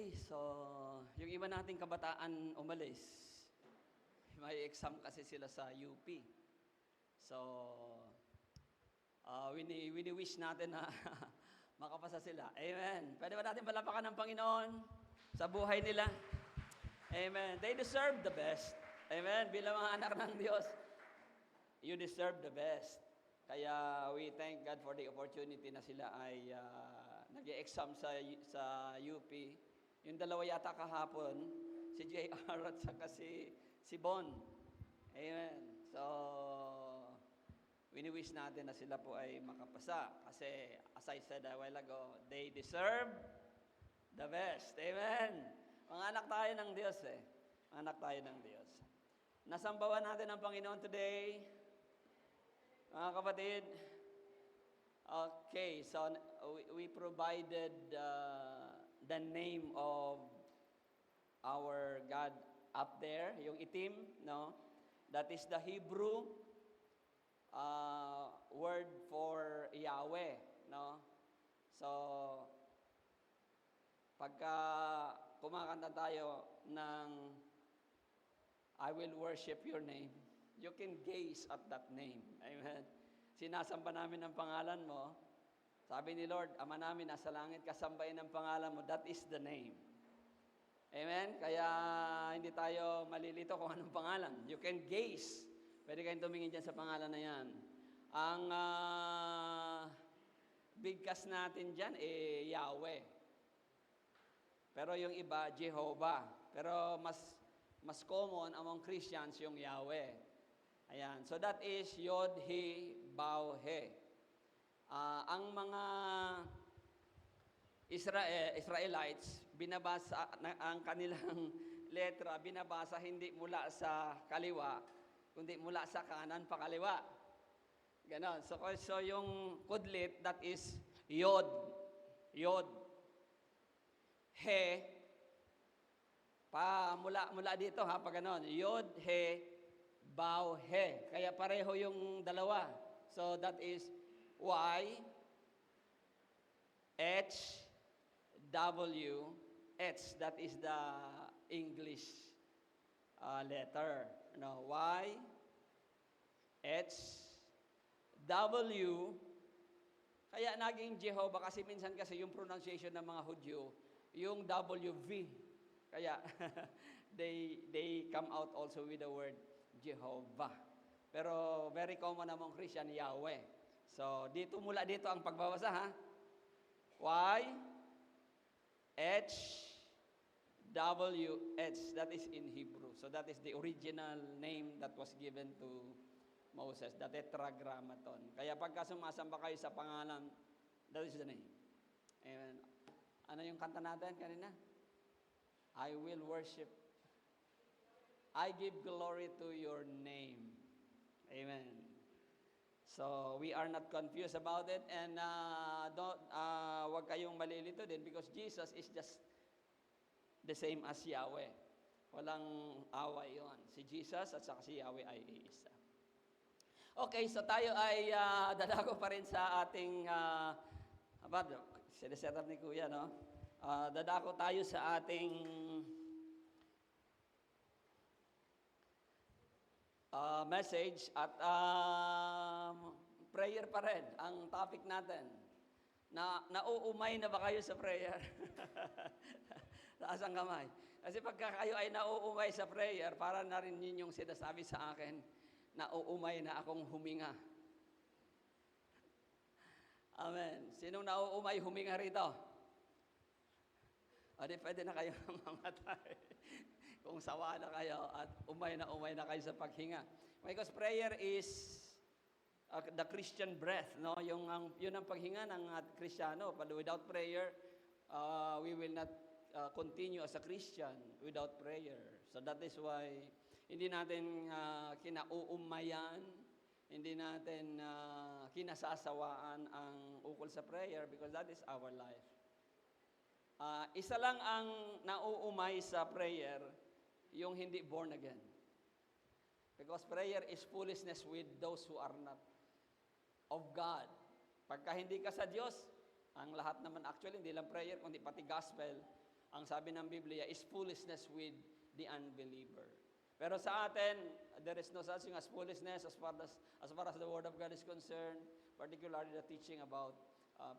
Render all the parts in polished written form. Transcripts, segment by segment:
Okay, so yung iba nating kabataan umalis. May exam kasi sila sa UP. So, wini-wish natin na makapasa sila. Amen. Pwede ba natin palapakan ng Panginoon sa buhay nila? Amen. They deserve the best. Amen. Bilang mga anak ng Diyos, you deserve the best. Kaya we thank God for the opportunity na sila ay nag-e-exam sa UP. Yung dalawa yata kahapon, si JR at saka si Bon. Amen. So, wini-wish natin na sila po ay makapasa. Kasi, as I said a while ago, they deserve the best. Amen. Mga anak tayo ng Diyos Mga anak tayo ng Diyos. Nasambawan natin ang Panginoon today. Mga kapatid, okay, so we provided the name of our God up there, yung itim, no? That is the Hebrew word for Yahweh, no? So, pagka kumakanta tayo ng I will worship your name, you can gaze at that name. Amen. Sinasamba namin ang pangalan mo. Sabi ni Lord, Ama namin, nasa langit, kasambahin ang pangalan mo. That is the name. Amen? Kaya hindi tayo malilito kung anong pangalan. You can gaze. Pwede kayong tumingin dyan sa pangalan na yan. Ang bigkas natin dyan, Yahweh. Pero yung iba, Jehovah. Pero mas common among Christians yung Yahweh. Ayan. So that is Yod, He, Baw, He. Ang mga Israelites, binabasa ang kanilang letra, binabasa hindi mula sa kaliwa, kundi mula sa kanan pa kaliwa. Ganon. So yung kudlit, that is Yod. Yod. He. Mula dito ha, pag ganon. Yod, He, Baw, He. Kaya pareho yung dalawa. So that is Y, H, W, H. That is the English letter. No, Y, H, W. Kaya naging Jehovah kasi minsan kasi yung pronunciation ng mga Hudyo, yung WV. Kaya they come out also with the word Jehovah. Pero very common among Christian, Yahweh. So, mula dito ang pagbabasa, ha? Y, H, W, H. That is in Hebrew. So, that is the original name that was given to Moses, the Tetragrammaton. Kaya pagka sumasamba kayo sa pangalan, that is the name. Amen. Ano yung kanta natin kanina? I will worship. I give glory to your name. Amen. So, we are not confused about it and wag kayong malilito din because Jesus is just the same as Yahweh. Walang away yon. Si Jesus at saka si Yahweh ay iisa. Okay, so tayo ay dadako pa rin sa ating sineset up ni Kuya, no? Dadako tayo sa ating message at prayer pa rin ang topic natin. Nauumay na ba kayo sa prayer? Taas ang kamay. Kasi pagka kayo ay nauumay sa prayer, para na rin yun yung sinasabi sa akin, nauumay na akong huminga. Amen. Sinong nauumay huminga rito? O di pwede na kayo mamatay. Kung sawa na kayo at umay na kayo sa paghinga. Because prayer is the Christian breath, no? Yun ang paghinga ng Kristiyano. But without prayer, we will not continue as a Christian without prayer. So that is why hindi natin kinauumayan, hindi natin kinasasawaan ang ukol sa prayer because that is our life. Isa lang ang nauumay sa prayer, yung hindi born again. Because prayer is foolishness with those who are not of God. Pagka hindi ka sa Diyos, ang lahat naman actually, hindi lang prayer, kundi pati gospel, ang sabi ng Biblia is foolishness with the unbeliever. Pero sa atin, there is no such thing as foolishness as far as the Word of God is concerned, particularly the teaching about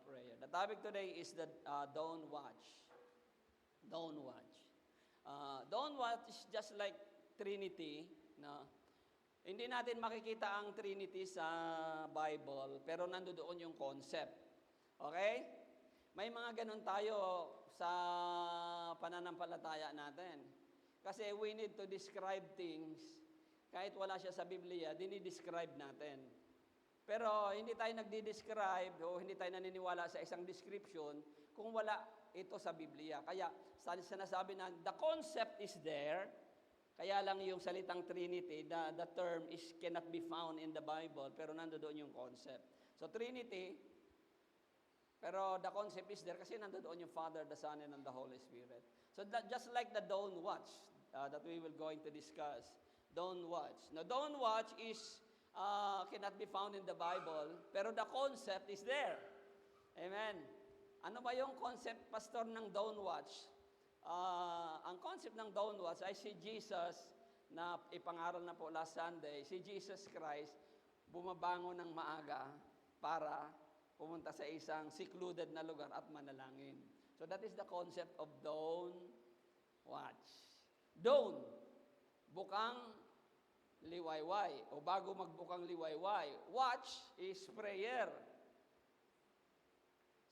prayer. The topic today is the don't watch. Don't watch. Don't watch is just like Trinity, no? Hindi natin makikita ang Trinity sa Bible, pero nandoon yung concept. Okay? May mga ganun tayo sa pananampalataya natin. Kasi we need to describe things, kahit wala siya sa Biblia, dinidescribe natin. Pero hindi tayo nagdi-describe o hindi tayo naniniwala sa isang description kung wala ito sa Biblia. Kaya sinasabi na the concept is there, kaya lang yung salitang Trinity, the term cannot be found in the Bible, pero nandoon yung concept. So Trinity, pero the concept is there kasi nandoon yung Father, the Son, and the Holy Spirit. So just like the don't watch that we will going to discuss, don't watch. Now don't watch is cannot be found in the Bible, pero the concept is there. Amen. Ano ba yung concept, Pastor, ng don't watch? Ang concept ng don't watch ay si Jesus, na ipangaral na po last Sunday, si Jesus Christ bumabangon ng maaga para pumunta sa isang secluded na lugar at manalangin. So that is the concept of don't watch. Don't, bukang liwayway, o bago magbukang liwayway, watch is prayer.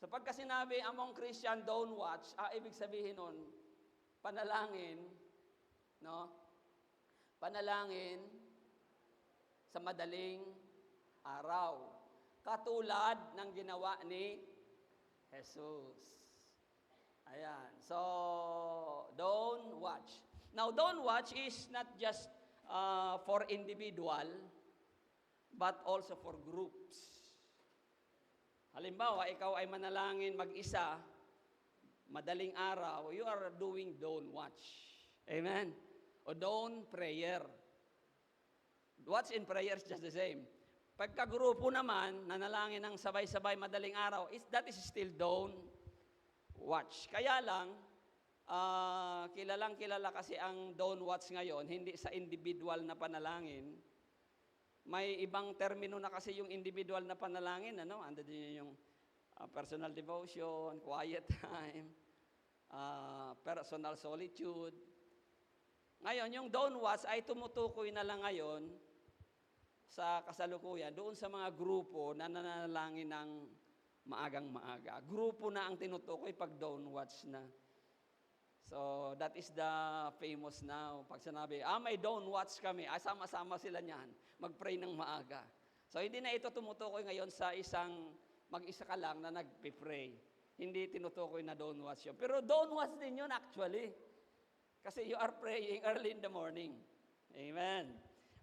So pagka sinabi among Christian, don't watch, ibig sabihin nun, panalangin, no? Panalangin sa madaling araw. Katulad ng ginawa ni Jesus. Ayan. So, don't watch. Now, don't watch is not just for individual, but also for groups. Halimbawa, ikaw ay manalangin mag-isa, madaling araw, you are doing don't watch. Amen? O don't prayer. Watch in prayer is just the same. Pagkagrupo naman, nanalangin ng sabay-sabay madaling araw, that is still don't watch. Kaya lang, kilalang-kilala kasi ang don't watch ngayon, hindi sa individual na panalangin. May ibang termino na kasi yung individual na panalangin, ano? Ando din yung personal devotion, quiet time, personal solitude. Ngayon, yung don't watch ay tumutukoy na lang ngayon sa kasalukuyan doon sa mga grupo na nananalangin ng maagang maaga. Grupo na ang tinutukoy pag don't watch na. So, that is the famous now. Pag sinabi, may don't watch kami, sama-sama sila niyan, mag-pray ng maaga. So, hindi na ito tumutukoy ngayon sa isang mag-isa ka lang na nagpipray. Hindi tinutukoy na don't watch yun. Pero don't watch din yun actually. Kasi you are praying early in the morning. Amen.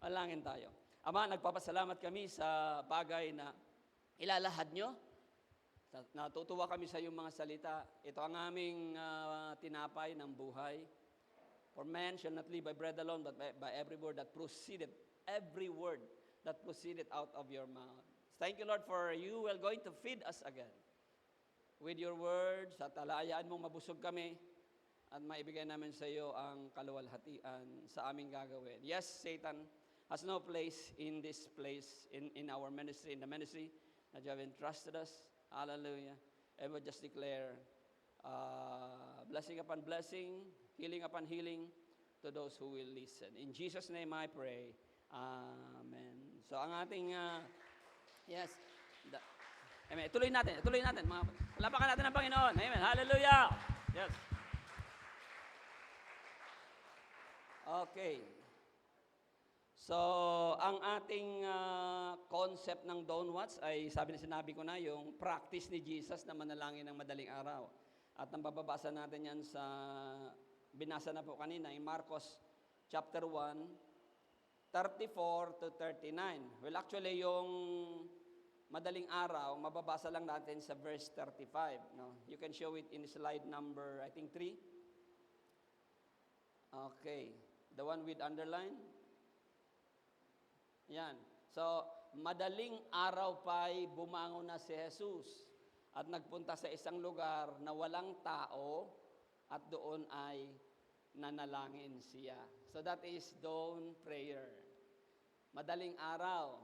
Malangin tayo. Ama, nagpapasalamat kami sa bagay na ilalahad nyo. Natutuwa kami sa iyong mga salita. Ito ang aming tinapay ng buhay. For man shall not live by bread alone, but by every word that proceeded out of your mouth. Thank you, Lord, for you are going to feed us again with your words. At talayaan mong mabusog kami at maibigay namin sa iyo ang kaluwalhatian sa aming gagawin. Yes, Satan has no place in this place, in our ministry, in the ministry that you have entrusted us. Hallelujah. And we just declare blessing upon blessing, healing upon healing to those who will listen. In Jesus' name I pray. Amen. So ang ating, yes, amen. Tuloy natin. Palapakan natin ang Panginoon. Amen. Hallelujah. Yes. Okay. So, ang ating concept ng don't watch ay sinabi ko na yung practice ni Jesus na manalangin ng madaling araw. At nababasa natin yan sa, binasa na po kanina, in Marcos chapter 1, 34 to 39. Well, actually, yung madaling araw, mababasa lang natin sa verse 35. No? You can show it in slide number, I think, 3. Okay. The one with underline. Yan. So, madaling araw pa'y bumangon na si Jesus at nagpunta sa isang lugar na walang tao at doon ay nanalangin siya. So that is dawn prayer. Madaling araw.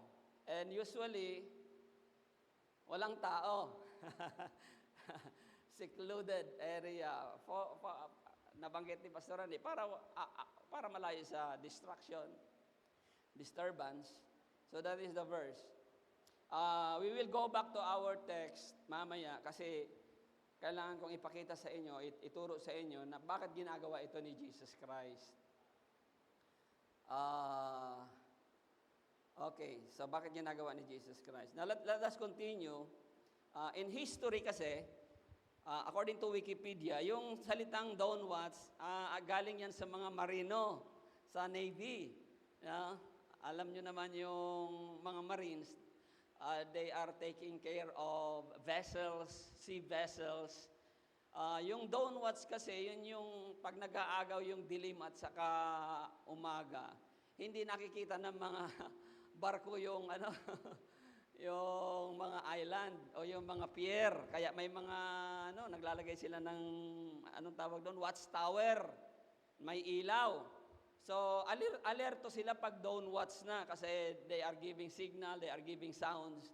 And usually, walang tao. Secluded area. Nabanggit ni Pastor Randy, para malayo sa disturbance. So that is the verse. We will go back to our text mamaya kasi kailangan kong ipakita sa inyo, ituro sa inyo na bakit ginagawa ito ni Jesus Christ. Okay, so bakit ginagawa ni Jesus Christ? Now let us continue. In history kasi, according to Wikipedia, yung salitang dawn watch, galing yan sa mga marino, sa Navy. Alam nyo naman yung mga Marines, they are taking care of vessels, sea vessels. Yung dawn watch kasi, yun yung pag nag-aagaw yung dilim at saka umaga, hindi nakikita ng mga barko yung yung mga island o yung mga pier. Kaya may mga naglalagay sila ng anong tawag doon, watchtower. May ilaw. So alerto sila pag dawn watch na kasi they are giving signal, they are giving sounds.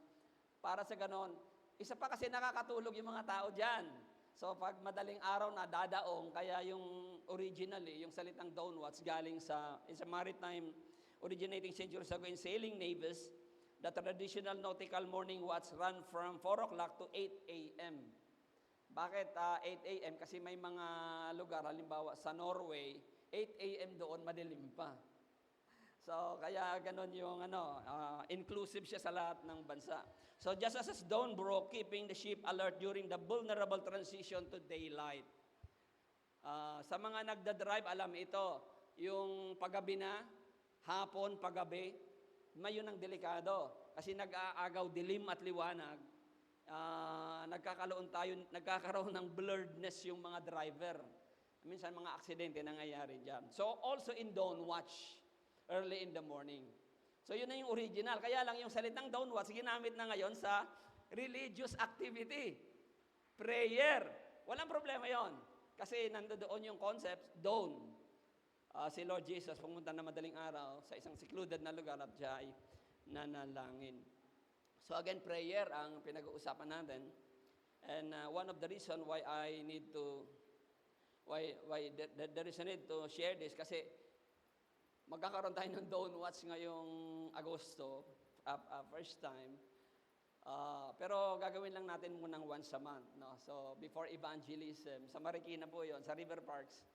Para sa ganon, isa pa kasi nakakatulog yung mga tao diyan. So pag madaling araw na dadaong, kaya yung originally, yung salitang dawn watch galing it's a maritime originating centuries ago in sailing navies. The traditional nautical morning watch run from 4 o'clock to 8 a.m. Bakit 8 a.m.? Kasi may mga lugar, halimbawa sa Norway, 8 a.m. doon madilim pa. So, kaya ganon yung inclusive siya sa lahat ng bansa. So, just as dawn broke, keeping the ship alert during the vulnerable transition to daylight. Sa mga nagdadrive, alam ito, yung paggabi na, hapon, paggabi, may yun ang delikado. Kasi nag-aagaw dilim at liwanag, nagkakaroon ng blurredness yung mga driver. Minsan mga aksidente nangyayari dyan. So also in dawn watch, early in the morning. So yun na yung original. Kaya lang yung salitang dawn watch, ginamit na ngayon sa religious activity. Prayer. Walang problema yon. Kasi nandoon yung concept, dawn. Si Lord Jesus pumunta na madaling araw sa isang secluded na lugar at siya ay nanalangin. So again, prayer ang pinag-uusapan natin. And one of the reason why there is a need to share this kasi magkakaroon tayo ng dawn watch ngayong Agosto, first time. Pero gagawin lang natin munang once a month. No? So before evangelism, sa Marikina po yon, sa River Parks,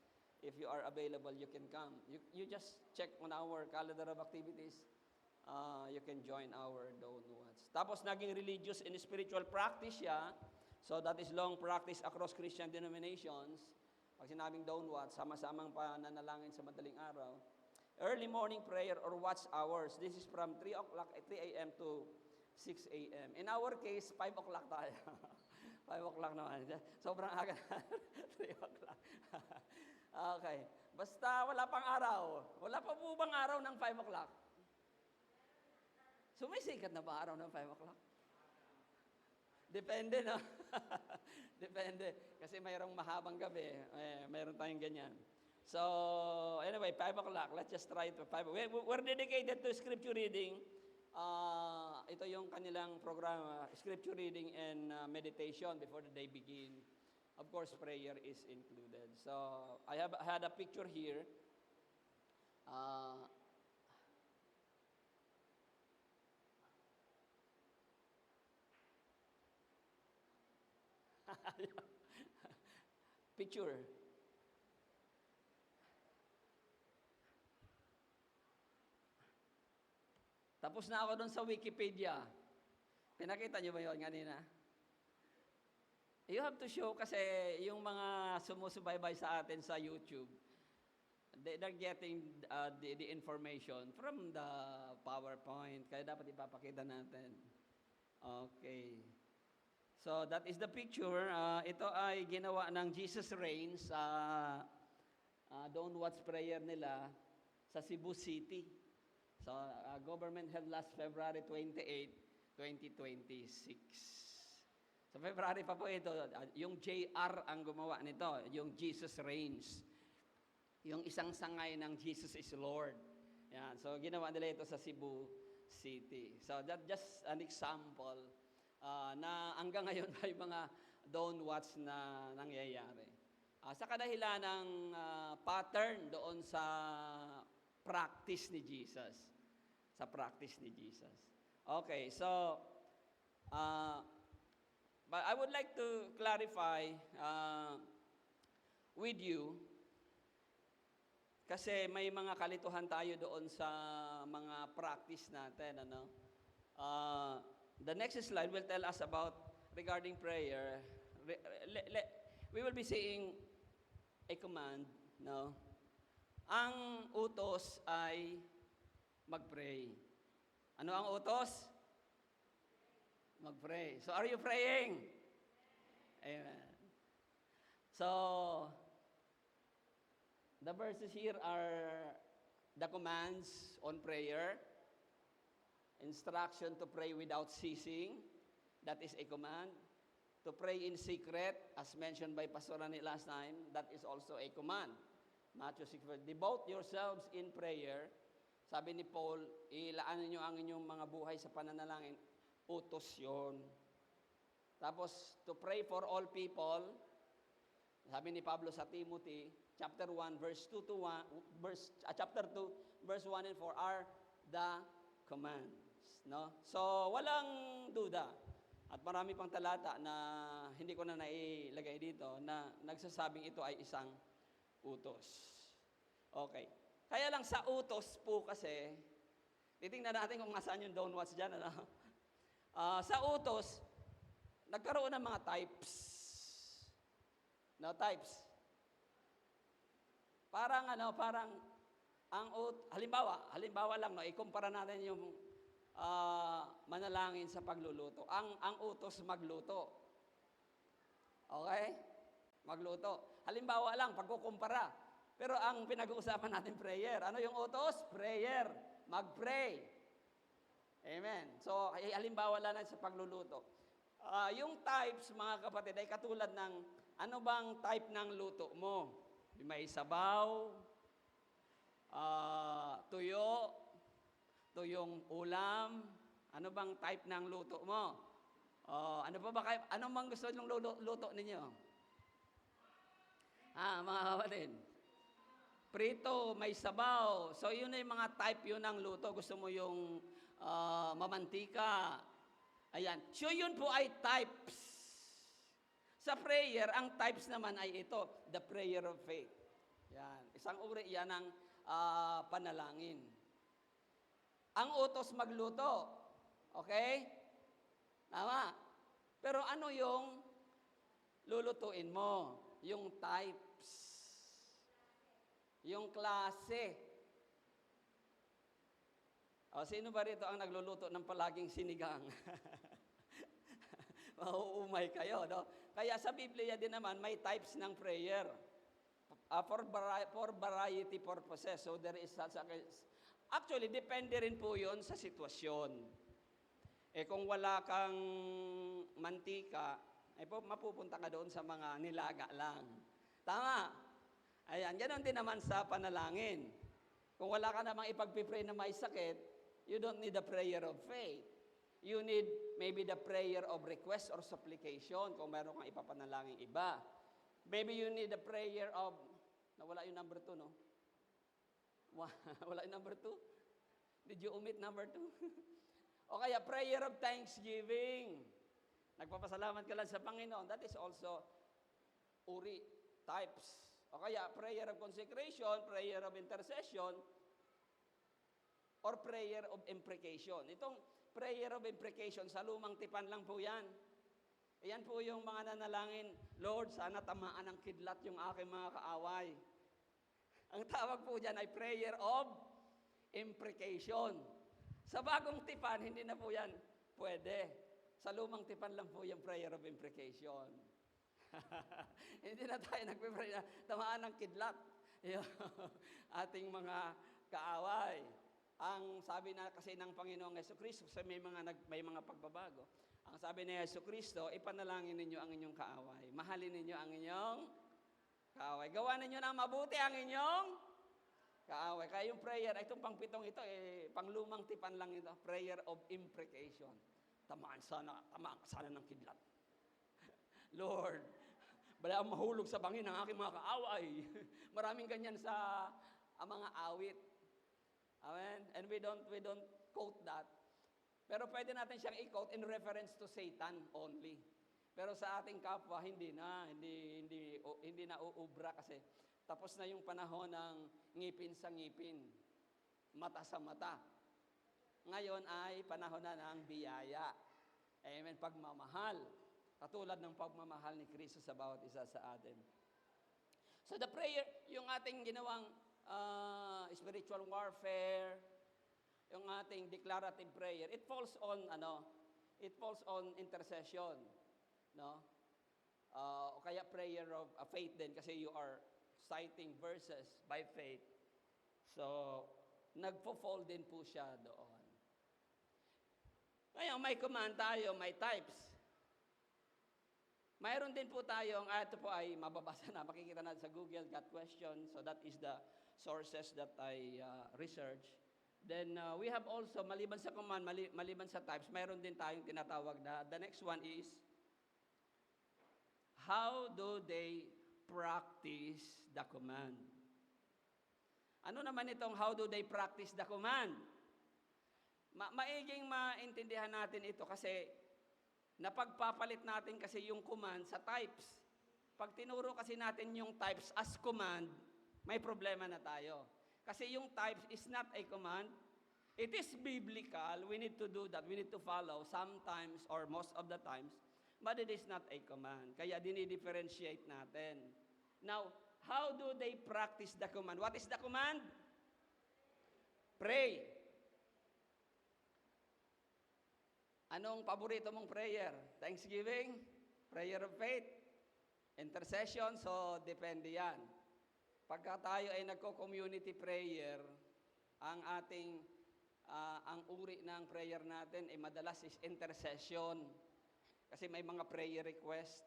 if you are available, you can come. You just check on our calendar of activities. You can join our dawn watch. Tapos naging religious and spiritual practice siya. So that is long practice across Christian denominations. Pag sinabing dawn watch, sama-samang pananalangin sa madaling araw. Early morning prayer or watch hours. This is from 3 a.m. to 6 a.m. In our case, 5 o'clock tayo. 5 o'clock naman. Sobrang aga na. 3 o'clock. Okay. Basta wala pang araw. Wala pa po bang araw ng 5 o'clock? Sumisikat na ba araw ng 5 o'clock? Depende, no? Depende. Kasi mayroong mahabang gabi. Mayroon tayong ganyan. So, anyway, 5 o'clock. Let's just try to 5. We're dedicated to scripture reading. Ito yung kanilang programa, scripture reading and meditation before the day begin. Of course, prayer is included. So, I had a picture here. Picture. Tapos na ako doon sa Wikipedia. Pinakita niyo ba yun kanina? You have to show kasi yung mga sumusubaybay sa atin sa YouTube, they're getting the information from the PowerPoint. Kaya dapat ipapakita natin. Okay. So that is the picture. Ito ay ginawa ng Jesus Reigns sa dawn watch prayer nila sa Cebu City. So government held last February 28, 2026. Sa February pa po ito, yung JR ang gumawa nito, yung Jesus Reigns. Yung isang sangay ng Jesus is Lord. Yan. So, ginawa nila ito sa Cebu City. So, that just an example na hanggang ngayon may mga downwatch na nangyayari. Sa kadahilan ng pattern doon sa practice ni Jesus. Sa practice ni Jesus. Okay, so, but I would like to clarify with you, kasi may mga kalituhan tayo doon sa mga practice natin. Ano? The next slide will tell us about regarding prayer. We will be seeing a command. No? Ang utos ay mag-pray. Ano ang utos? Mag-pray. So are you praying? Amen. So, the verses here are the commands on prayer. Instruction to pray without ceasing. That is a command. To pray in secret, as mentioned by Pastor Rani last time, that is also a command. Matthew 6, devote yourselves in prayer. Sabi ni Paul, ilaan niyo ang inyong mga buhay sa pananalangin. Utos yun. Tapos, to pray for all people. Sabi ni Pablo sa Timothy, chapter 1, verse 2 to 1, chapter 2, verse 1 and 4 are the commands. No? So, walang duda. At marami pang talata na hindi ko na nailagay dito na nagsasabing ito ay isang utos. Okay. Kaya lang sa utos po kasi, titingnan natin kung nasaan yung downwatch dyan. Ano? Sa utos, nagkaroon ng mga types. No, types. Parang halimbawa lang, no, ikumpara natin yung manalangin sa pagluluto. Ang utos magluto. Okay? Magluto. Halimbawa lang, pagkukumpara. Pero ang pinag-uusapan natin, prayer. Ano yung utos? Prayer. Mag-pray. Amen. So, halimbawa lang sa pagluluto. Yung types, mga kapatid, ay katulad ng ano bang type ng luto mo? May sabaw, tuyo, tuyong ulam, ano bang type ng luto mo? Ano pa ba kayo, ano bang gusto ng luto ninyo? Mga kapatid. Prito, may sabaw. So, yun na yung mga type yun ng luto. Gusto mo yung mamantika. Ayan. So, yun po ay types. Sa prayer, ang types naman ay ito, the prayer of faith. Yan. Isang uri yan ng panalangin. Ang utos magluto. Okay? Tama. Pero ano yung lulutuin mo? Yung types. Yung klase. Sino ba rito ang nagluluto ng palaging sinigang? Mauumay kayo, no? Kaya sa Biblia din naman, may types ng prayer. For variety purposes. So there is such a... Actually, depende rin po yun sa sitwasyon. Kung wala kang mantika, mapupunta ka doon sa mga nilaga lang. Tama? Ayan, ganoon din naman sa panalangin. Kung wala ka namang ipagpipray na may sakit, you don't need a prayer of faith. You need maybe the prayer of request or supplication kung meron kang ipapanalangin iba. Maybe you need a prayer of, nawala yung number 2, no? Wala yung number 2? Did you omit number 2? O kaya prayer of thanksgiving. Nagpapasalamat ka lang sa Panginoon. That is also uri, types. O kaya prayer of consecration, prayer of intercession, or prayer of imprecation. Itong prayer of imprecation, sa lumang tipan lang po yan. Yan po yung mga nanalangin, Lord, sana tamaan ng kidlat yung aking mga kaaway. Ang tawag po dyan ay prayer of imprecation. Sa bagong tipan, hindi na po yan pwede. Sa lumang tipan lang po yung prayer of imprecation. Hindi na tayo nagpipray na tamaan ng kidlat yung ating mga kaaway. Ang sabi na kasi ng Panginoong Jesucristo, may mga pagbabago. Ang sabi ni Yesu Kristo, ipanalangin ninyo ang inyong kaaway. Mahalin ninyo ang inyong kaaway. Gawa ninyo na mabuti ang inyong kaaway. Kaya yung prayer, itong pangpitong ito, panglumang tipan lang ito. Prayer of imprecation. Tamaan sana ng kidlat. Lord, bala ang mahulog sa bangin ng aking mga kaaway. Maraming ganyan sa mga awit. Amen? And we don't quote that. Pero pwede natin siyang i-quote in reference to Satan only. Pero sa ating kapwa, hindi na uubra kasi tapos na yung panahon ng ngipin sa ngipin, mata sa mata. Ngayon ay panahon na ng biyaya. Amen, pagmamahal. Katulad ng pagmamahal ni Kristo sa bawat isa sa atin. So the prayer, yung ating ginawang spiritual warfare, yung ating declarative prayer, it falls on intercession, no? O kaya prayer of faith din kasi you are citing verses by faith. So, nagfo-fall din po siya doon. Ngayon, may command tayo, may types. Mayroon din po tayong, ito po ay mababasa na, makikita natin sa Google, got question. So that is the sources that I research. Then we have also, maliban sa command, maliban sa types, mayroon din tayong tinatawag na, the next one is, how do they practice the command? Ano naman itong how do they practice the command? Maiging maintindihan natin ito kasi napagpapalit natin kasi yung command sa types. Pag tinuro kasi natin yung types as command, may problema na tayo. Kasi yung types is not a command. It is biblical. We need to do that. We need to follow sometimes or most of the times. But it is not a command. Kaya dinidifferentiate natin. Now, how do they practice the command? What is the command? Pray. Anong paborito mong prayer? Thanksgiving? Prayer of faith? Intercession? So, depende yan. Pagka tayo ay nagko-community prayer, ang uri ng prayer natin ay madalas is intercession. Kasi may mga prayer request.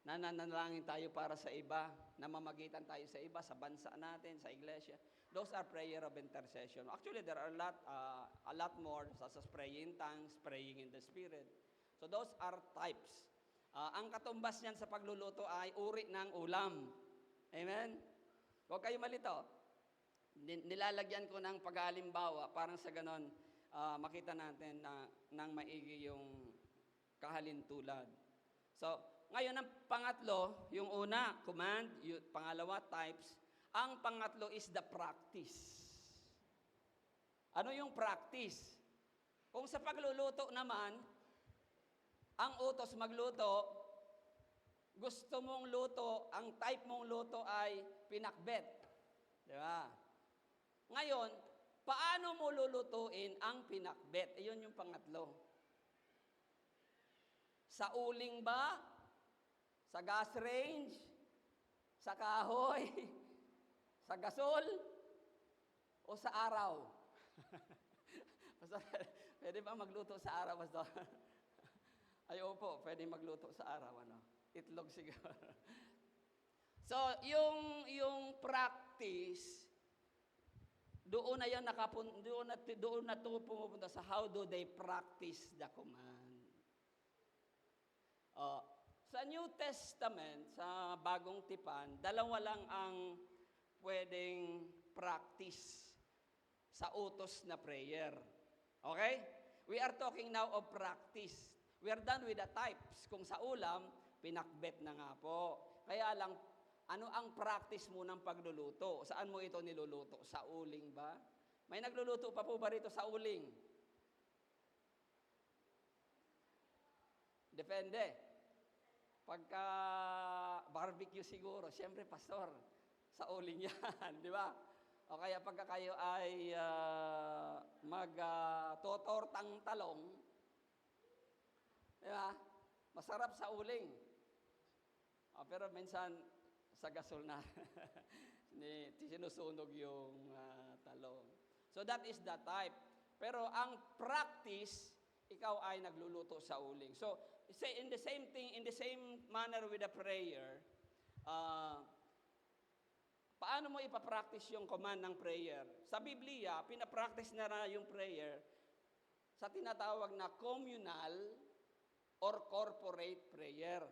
Nananalangin tayo para sa iba, namamagitan tayo sa iba, sa bansa natin, sa iglesia. Those are prayer of intercession. Actually, there are a lot more, such as praying in tongues, praying in the Spirit. So those are types. Ang katumbas niyan sa pagluluto ay uri ng ulam. Amen? Huwag kayo malito. Nilalagyan ko ng pag-aalimbawa, parang sa ganon, makita natin na nang maigi yung kahalintulad. So, ngayon ang pangatlo, yung una, command, yung pangalawa, types. Ang pangatlo is the practice. Ano yung practice? Kung sa pagluluto naman, ang utos magluto, gusto mong luto, ang type mong luto ay pinakbet. Di ba? Ngayon, paano mo lulutuin ang pinakbet? Iyon yung pangatlo. Sa uling ba? Sa gas range? Sa kahoy? Sa gasol? O sa araw? Pwede ba magluto sa araw, Pastor? Ay, opo, pwede magluto sa araw, ano? Itlog siguro. So, yung practice, doon na yan doon na pumupunta sa how do they practice the command. Sa New Testament, sa Bagong Tipan, dalawa lang ang pwedeng practice sa utos na prayer. Okay? We are talking now of practice. We are done with the types. Kung sa ulam, pinakbet na nga po. Kaya lang, ano ang practice mo ng pagluluto? Saan mo ito niluluto? Sa uling ba? May nagluluto pa po ba rito sa uling? Depende. Pagka barbecue siguro, siyempre, pastor, sa uling yan, di ba? O kaya pagka kayo ay magtotortang talong, di ba? Masarap sa uling. Pero minsan, sa gasol na, sinusunog yung talong. So that is the type. Pero ang practice ikaw ay nagluluto sa uling. So, in the same thing, in the same manner with the prayer, uh, paano mo ipapractice yung command ng prayer? Sa Biblia, pinapractice na yung prayer sa tinatawag na communal or corporate prayer.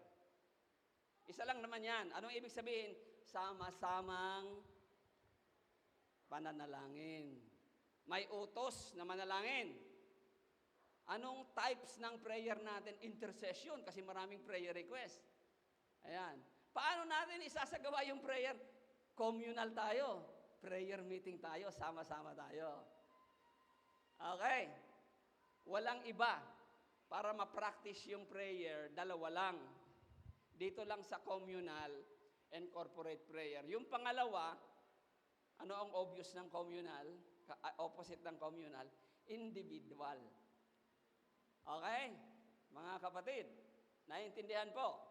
Isa lang naman yan. Anong ibig sabihin? Sama-samang pananalangin. May utos na manalangin. Anong types ng prayer natin? Intercession, kasi maraming prayer request. Ayan. Paano natin isasagawa yung prayer? Communal tayo. Prayer meeting tayo. Sama-sama tayo. Okay. Walang iba. Para ma-practice yung prayer, dalawa lang. Dito lang sa communal and corporate prayer. Yung pangalawa, ano ang obvious ng communal? Opposite ng communal? Individual. Okay? Mga kapatid, naiintindihan po.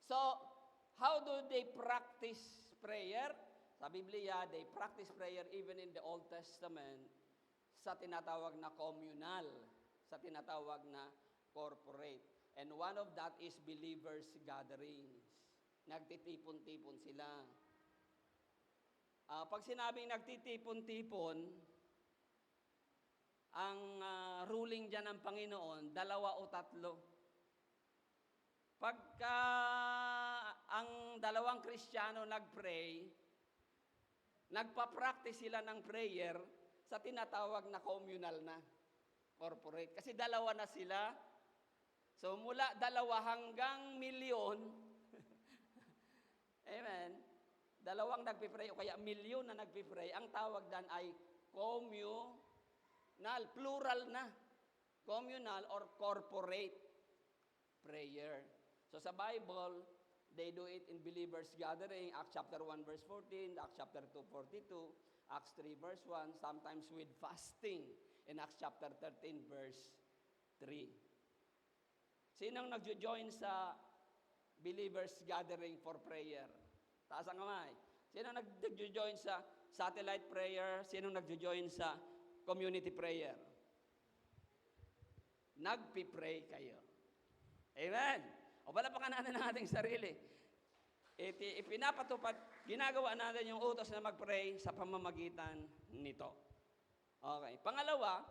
So, how do they practice prayer? Sa Biblia, they practice prayer even in the Old Testament sa tinatawag na communal, sa tinatawag na corporate. And one of that is believers gatherings. Nagtitipon-tipon sila. Pag sinabing nagtitipon-tipon, ang ruling dyan ng Panginoon, 2 o 3. Pagka ang 2 Kristiyano nag-pray, nagpa-practice sila ng prayer sa tinatawag na communal na corporate. Kasi 2 na sila. So mula 2 hanggang milyon, amen, 2 nagpipray o kaya milyon na nagpipray, ang tawag dan ay communal, plural na, communal or corporate prayer. So sa Bible, they do it in believers gathering, Acts chapter 1 verse 14, Acts chapter 2, 42, Acts 3 verse 1, sometimes with fasting in Acts chapter 13 verse 3. Sinong nagjo-join sa believers gathering for prayer? Taas ang kamay. Sinong nagjo-join sa satellite prayer? Sinong nagjo-join sa community prayer? Nagpi-pray kayo. Amen. O palapakan natin ang ating sarili. Ipinapatupad, ginagawa natin yung utos na mag-pray sa pamamagitan nito. Okay. Pangalawa,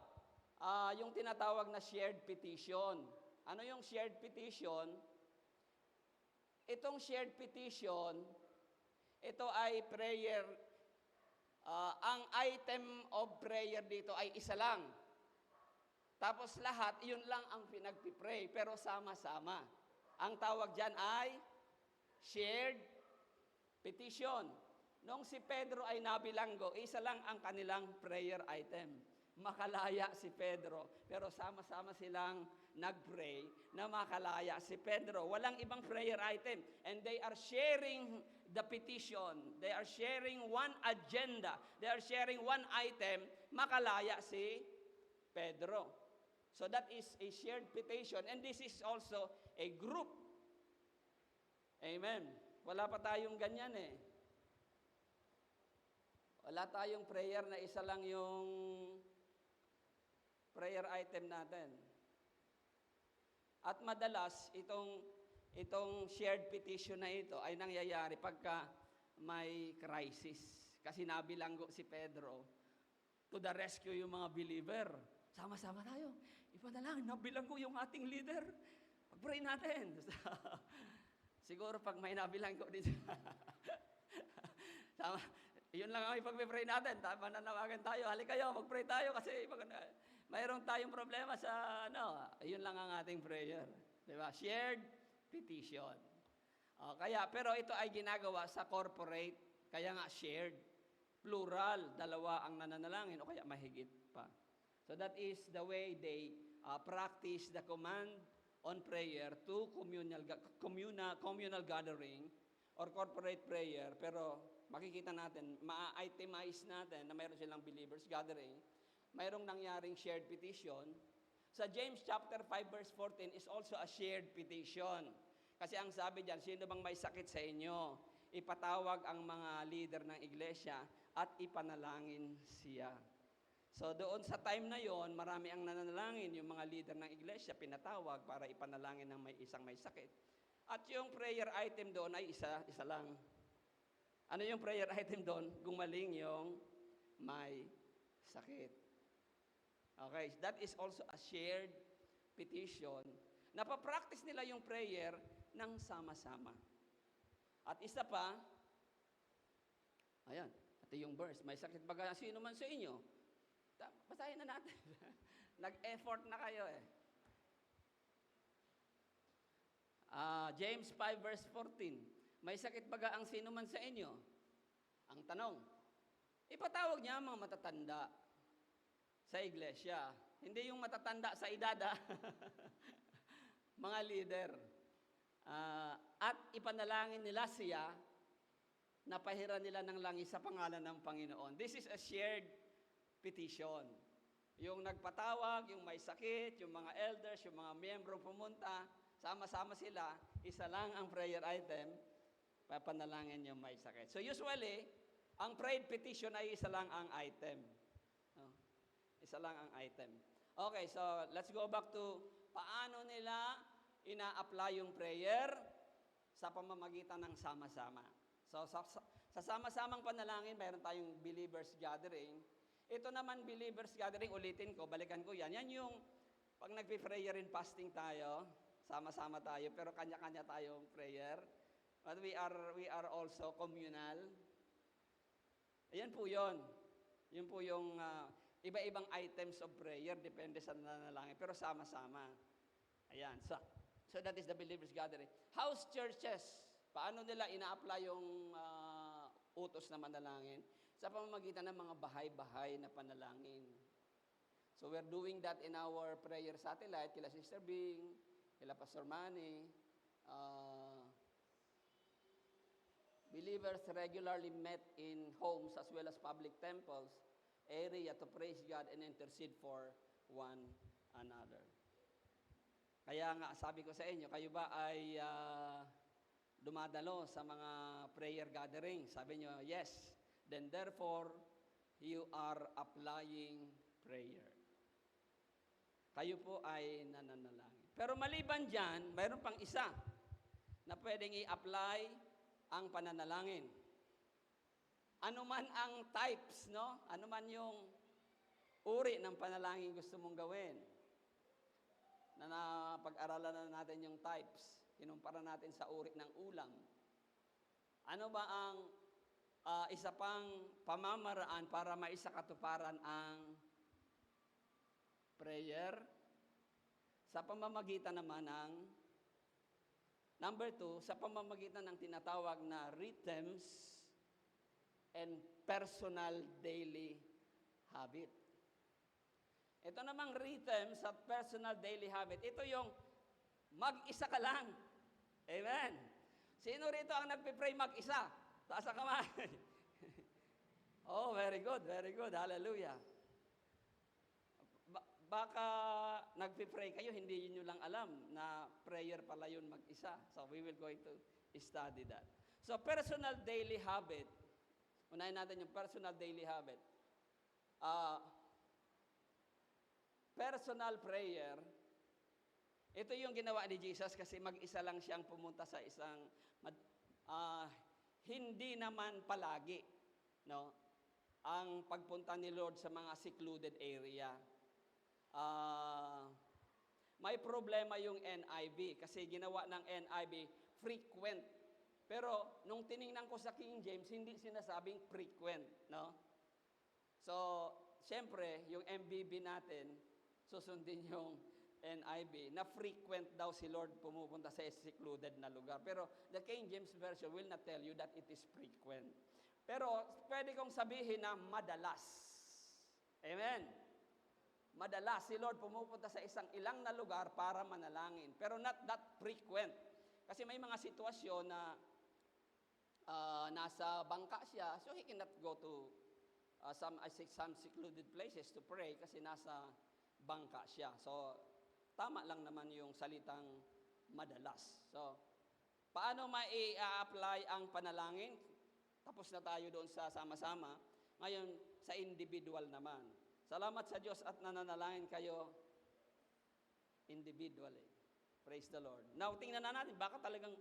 yung tinatawag na shared petition. Ano yung shared petition? Itong shared petition, ito ay prayer, ang item of prayer dito ay isa lang. Tapos lahat, yun lang ang pinagpipray, pero sama-sama. Ang tawag dyan ay shared petition. Nung si Pedro ay nabilanggo, isa lang ang kanilang prayer item. Makalaya si Pedro, pero sama-sama silang nag-pray na makalaya si Pedro. Walang ibang prayer item. And they are sharing the petition. They are sharing one agenda. They are sharing one item, makalaya si Pedro. So that is a shared petition. And this is also a group. Amen. Wala pa tayong ganyan eh. Wala tayong prayer na isa lang yung prayer item natin. At madalas, itong shared petition na ito ay nangyayari pagka may crisis. Kasi nabilanggo si Pedro, to the rescue yung mga believer. Sama-sama tayo. Ipanalangin, nabilanggo yung ating leader. Pag-pray natin. Siguro pag may nabilanggo din yun lang ang ipag-pray natin. Mananawagan tayo. Halika kayo, mag-pray tayo kasi mayroon tayong problema sa yun lang ang ating prayer. Diba? Shared petition. Pero ito ay ginagawa sa corporate, kaya nga shared. Plural, 2 ang nananalangin o kaya mahigit pa. So that is the way they practice the command on prayer to communal gathering or corporate prayer. Pero makikita natin, ma-itemize natin na mayroon silang believers gathering. Mayroong nangyaring shared petition. Sa James chapter 5 verse 14 is also a shared petition. Kasi ang sabi diyan, sino bang may sakit sa inyo? Ipatawag ang mga leader ng iglesia at ipanalangin siya. So doon sa time na yon, marami ang nananalangin, yung mga leader ng iglesia, pinatawag para ipanalangin ng isang may sakit. At yung prayer item doon ay isa lang. Ano yung prayer item doon? Gumaling yung may sakit. Okay, that is also a shared petition. Napapractice nila yung prayer ng sama-sama. At isa pa, ayan, ito yung verse, may sakit ba sino man sa inyo? Basahin na natin. Nag-effort na kayo eh. James 5 verse 14. May sakit ba ang sino man sa inyo? Ang tanong, ipatawag niya ang mga matatanda sa iglesia. Hindi yung matatanda sa edad, mga leader. At ipanalangin nila siya na pahiran nila ng langis sa pangalan ng Panginoon. This is a shared petition. Yung nagpatawag, yung may sakit, yung mga elders, yung mga miyembro pumunta, sama-sama sila, isa lang ang prayer item, papanalangin yung may sakit. So usually, ang prayer petition ay isa lang ang item. Isa lang ang item. Okay, so let's go back to paano nila ina-apply yung prayer sa pamamagitan ng sama-sama. So sa sama-samang panalangin, mayroon tayong believers gathering. Ito naman believers gathering, ulitin ko, balikan ko yan. Yan yung pag nagpe-prayer and fasting tayo, sama-sama tayo, pero kanya-kanya tayong prayer. But we are also communal. Ayan po yun. Yun po yung iba-ibang items of prayer, depende sa nanalangin, pero sama-sama. Ayan. So that is the believers gathering. House churches, paano nila ina-apply yung utos na manalangin? Sa pamamagitan ng mga bahay-bahay na panalangin. So we're doing that in our prayer satellite, kila Sister Bing, kila Pastor Manny. Believers regularly met in homes as well as public temples, area to praise God and intercede for one another. Kaya nga, sabi ko sa inyo, kayo ba ay dumadalo sa mga prayer gathering? Sabi nyo, yes. Then therefore, you are applying prayer. Kayo po ay nananalangin. Pero maliban dyan, mayroon pang isa na pwedeng i-apply ang pananalangin. Ano man ang types, no? Ano man yung uri ng panalangin gusto mong gawin. Na napag-aralan na natin yung types. Kinumpara natin sa uri ng ulam. Ano ba ang isa pang pamamaraan para maisakatuparan ang prayer? Sa pamamagitan naman ng number 2, sa pamamagitan ng tinatawag na rhythms and personal daily habit. Ito namang rhythms at personal daily habit, ito yung mag-isa ka lang. Amen. Sino rito ang nagpipray mag-isa? Taas ang kamay. Oh, very good, very good. Hallelujah. Baka nagpipray kayo, hindi nyo lang alam na prayer pala yun mag-isa. So we will going to study that. So personal daily habit. Unahin natin yung personal daily habit. Personal prayer, ito yung ginawa ni Jesus kasi mag-isa lang siyang pumunta sa isang hindi naman palagi, no? Ang pagpunta ni Lord sa mga secluded area. May problema yung NIV kasi ginawa ng NIV frequent. Pero nung tiningnan ko sa King James, hindi sinasabing frequent, no? So, siyempre, yung MBB natin, susundin yung NIV, na frequent daw si Lord pumupunta sa secluded na lugar. Pero the King James Version will not tell you that it is frequent. Pero pwede kong sabihin na madalas. Amen? Madalas si Lord pumupunta sa ilang na lugar para manalangin. Pero not that frequent. Kasi may mga sitwasyon na nasa bangka siya, so he cannot go to some secluded places to pray kasi nasa bangka siya. So, tama lang naman yung salitang madalas. So, paano mai-apply ang panalangin? Tapos na tayo doon sa sama-sama. Ngayon, sa individual naman. Salamat sa Diyos at nananalangin kayo individually. Praise the Lord. Now, tingnan na natin, baka talagang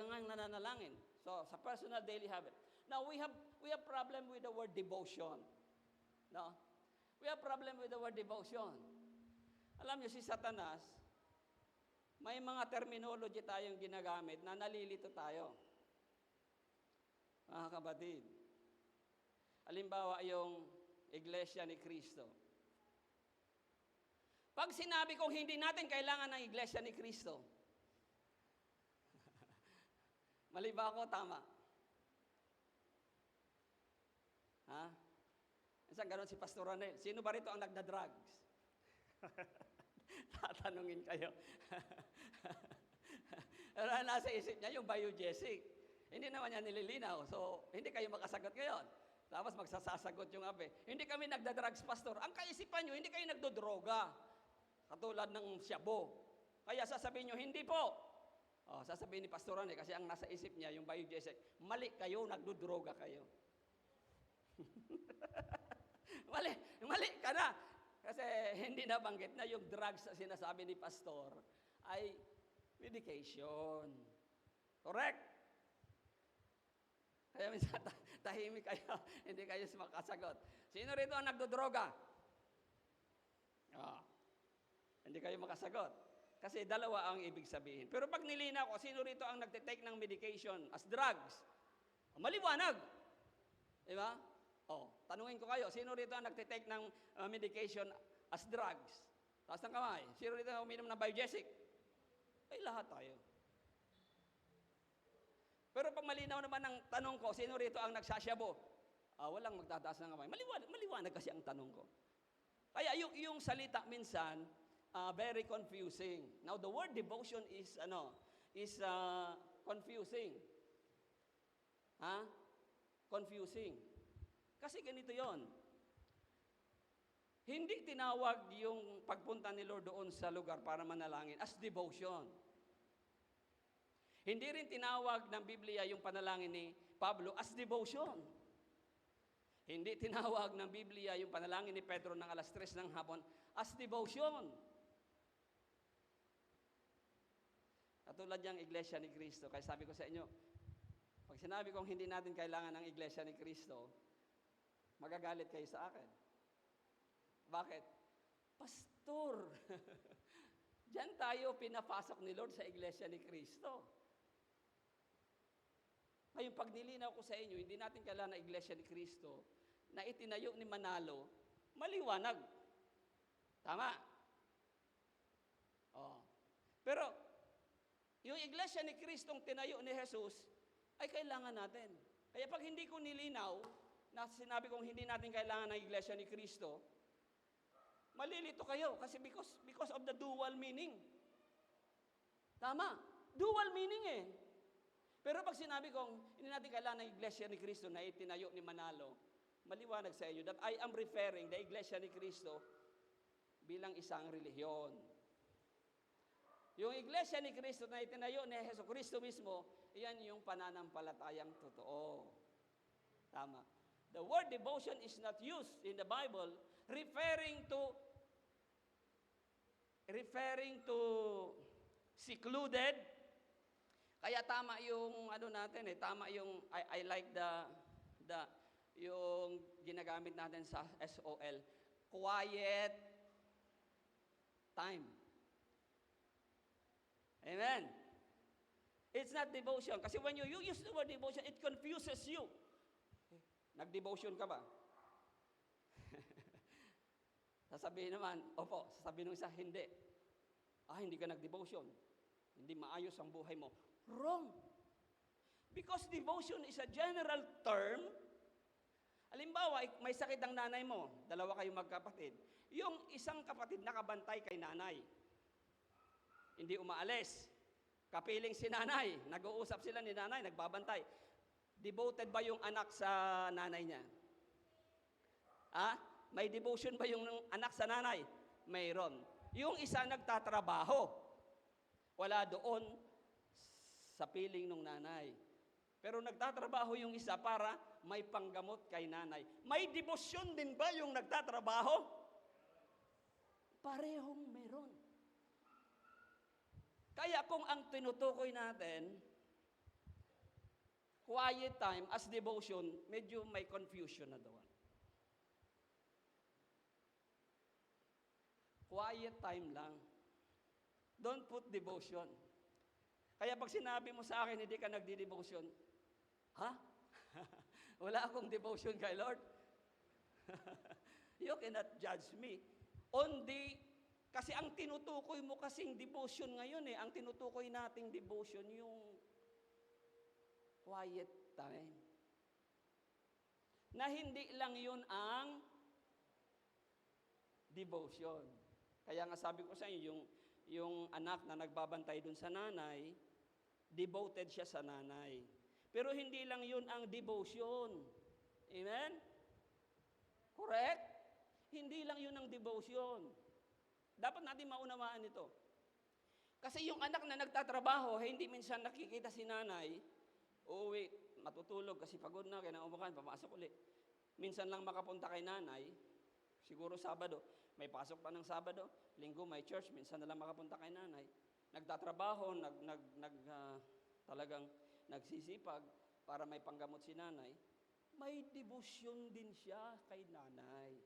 nga nananalangin. So, sa personal daily habit. Now, we have problem with the word devotion. No? We have problem with the word devotion. Alam niyo, si Satanas, may mga terminology tayong ginagamit na nalilito tayo. Mga kapatid. Halimbawa, yung Iglesia ni Cristo. Pag sinabi kong hindi natin kailangan ng Iglesia ni Cristo, mali ba ako? Tama. Ha? Isang ganon si Pastor Ronel. Sino ba rito ang nagda-drugs? Tatanungin kayo. Pero nasa isip niya yung biogesic. Hindi naman niya nililinaw. So, hindi kayo makasagot ngayon. Tapos magsasasagot yung abe. Hindi kami nagda-drugs, Pastor. Ang kaisipan nyo, hindi kayo nagdodroga. Katulad ng shabu. Kaya sasabihin nyo, hindi po. Sasabihin ni Pastor Ronel, kasi ang nasa isip niya, yung biogesic, mali kayo, nagdodroga kayo. Mali ka na. Kasi hindi nabanggit na yung drugs na sinasabi ni Pastor ay medication. Correct? Kaya minsan tahimik kayo, hindi kayo makasagot. Sino rito ang nagdodroga? Hindi kayo makasagot. Kasi dalawa ang ibig sabihin. Pero pag nilinaw ko, sino rito ang nagtitake ng medication as drugs? Maliwanag. Diba? Tanungin ko kayo, sino rito ang nagtitake ng medication as drugs? Taas ng kamay. Sino rito ang uminom ng biogesic? Ay, lahat tayo. Pero pag malinaw naman ang tanong ko, sino rito ang nagsasyabo? Walang magtataas ng kamay. Maliwanag kasi ang tanong ko. Kaya yung salita minsan, very confusing. Now, the word devotion is confusing. Confusing. Kasi ganito yon. Hindi tinawag yung pagpunta ni Lord doon sa lugar para manalangin as devotion. Hindi rin tinawag ng Biblia yung panalangin ni Pablo as devotion. Hindi tinawag ng Biblia yung panalangin ni Pedro ng alas 3 ng hapon as devotion. Katulad niyang Iglesia ni Cristo. Kaya sabi ko sa inyo, pag sinabi kong hindi natin kailangan ng Iglesia ni Cristo, magagalit kayo sa akin. Bakit? Pastor, diyan tayo pinapasok ni Lord sa Iglesia ni Cristo. Ngayon, pag nilinaw ko sa inyo, hindi natin kailangan ng Iglesia ni Cristo na itinayo ni Manalo, maliwanag. Tama? Pero, yung Iglesia ni Cristong tinayo ni Jesus, ay kailangan natin. Kaya pag hindi ko nilinaw, na sinabi kong hindi natin kailangan ng Iglesia ni Cristo, malilito kayo kasi because of the dual meaning. Tama? Dual meaning eh. Pero pag sinabi kong hindi natin kailangan ng Iglesia ni Cristo na itinayo ni Manalo, maliwanag sa inyo that I am referring the Iglesia ni Cristo bilang isang relihiyon. Yung Iglesia ni Cristo na itinayo ni Hesus Kristo mismo, iyan yung pananampalatayang totoo. Tama. The word devotion is not used in the Bible referring to secluded. Kaya tama yung natin tama yung I like yung ginagamit natin sa SOL, quiet time. Amen. It's not devotion kasi when you use the word devotion, it confuses you. Nag-devotion ka ba? Sasabihin naman, opo. Sasabihin ng isa, hindi. Hindi ka nag-devotion. Hindi maayos ang buhay mo. Wrong. Because devotion is a general term. Halimbawa, may sakit ang nanay mo. Dalawa kayong magkapatid. Yung isang kapatid nakabantay kay nanay. Hindi umaalis. Kapiling si nanay. Nag-uusap sila ni nanay, nagbabantay. Devoted ba yung anak sa nanay niya? May devotion ba yung anak sa nanay? Mayroon. Yung isa nagtatrabaho. Wala doon sa piling ng nanay. Pero nagtatrabaho yung isa para may panggamot kay nanay. May debosyon din ba yung nagtatrabaho? Parehong meron. Kaya kung ang tinutukoy natin, quiet time as devotion, medyo may confusion na doon. Quiet time lang. Don't put devotion. Kaya pag sinabi mo sa akin, hindi ka nagdi-devotion, ha? Wala akong devotion kay Lord. You cannot judge me. Kasi ang tinutukoy mo kasing devotion ngayon ang tinutukoy nating devotion yung quiet time. Na hindi lang yun ang devotion. Kaya nga sabi ko sa inyo, yung anak na nagbabantay dun sa nanay, devoted siya sa nanay. Pero hindi lang yun ang devotion. Amen? Correct? Hindi lang yun ang devotion. Dapat natin maunawaan ito. Kasi yung anak na nagtatrabaho, hindi minsan nakikita si nanay, uuwi, matutulog kasi pagod na, kaya naumakan, papasok ulit. Minsan lang makapunta kay nanay, siguro Sabado, may pasok pa ng Sabado, Linggo may church, minsan na lang makapunta kay nanay. Nagtatrabaho, talagang nagsisipag para may panggamot si nanay. May debosyon din siya kay nanay.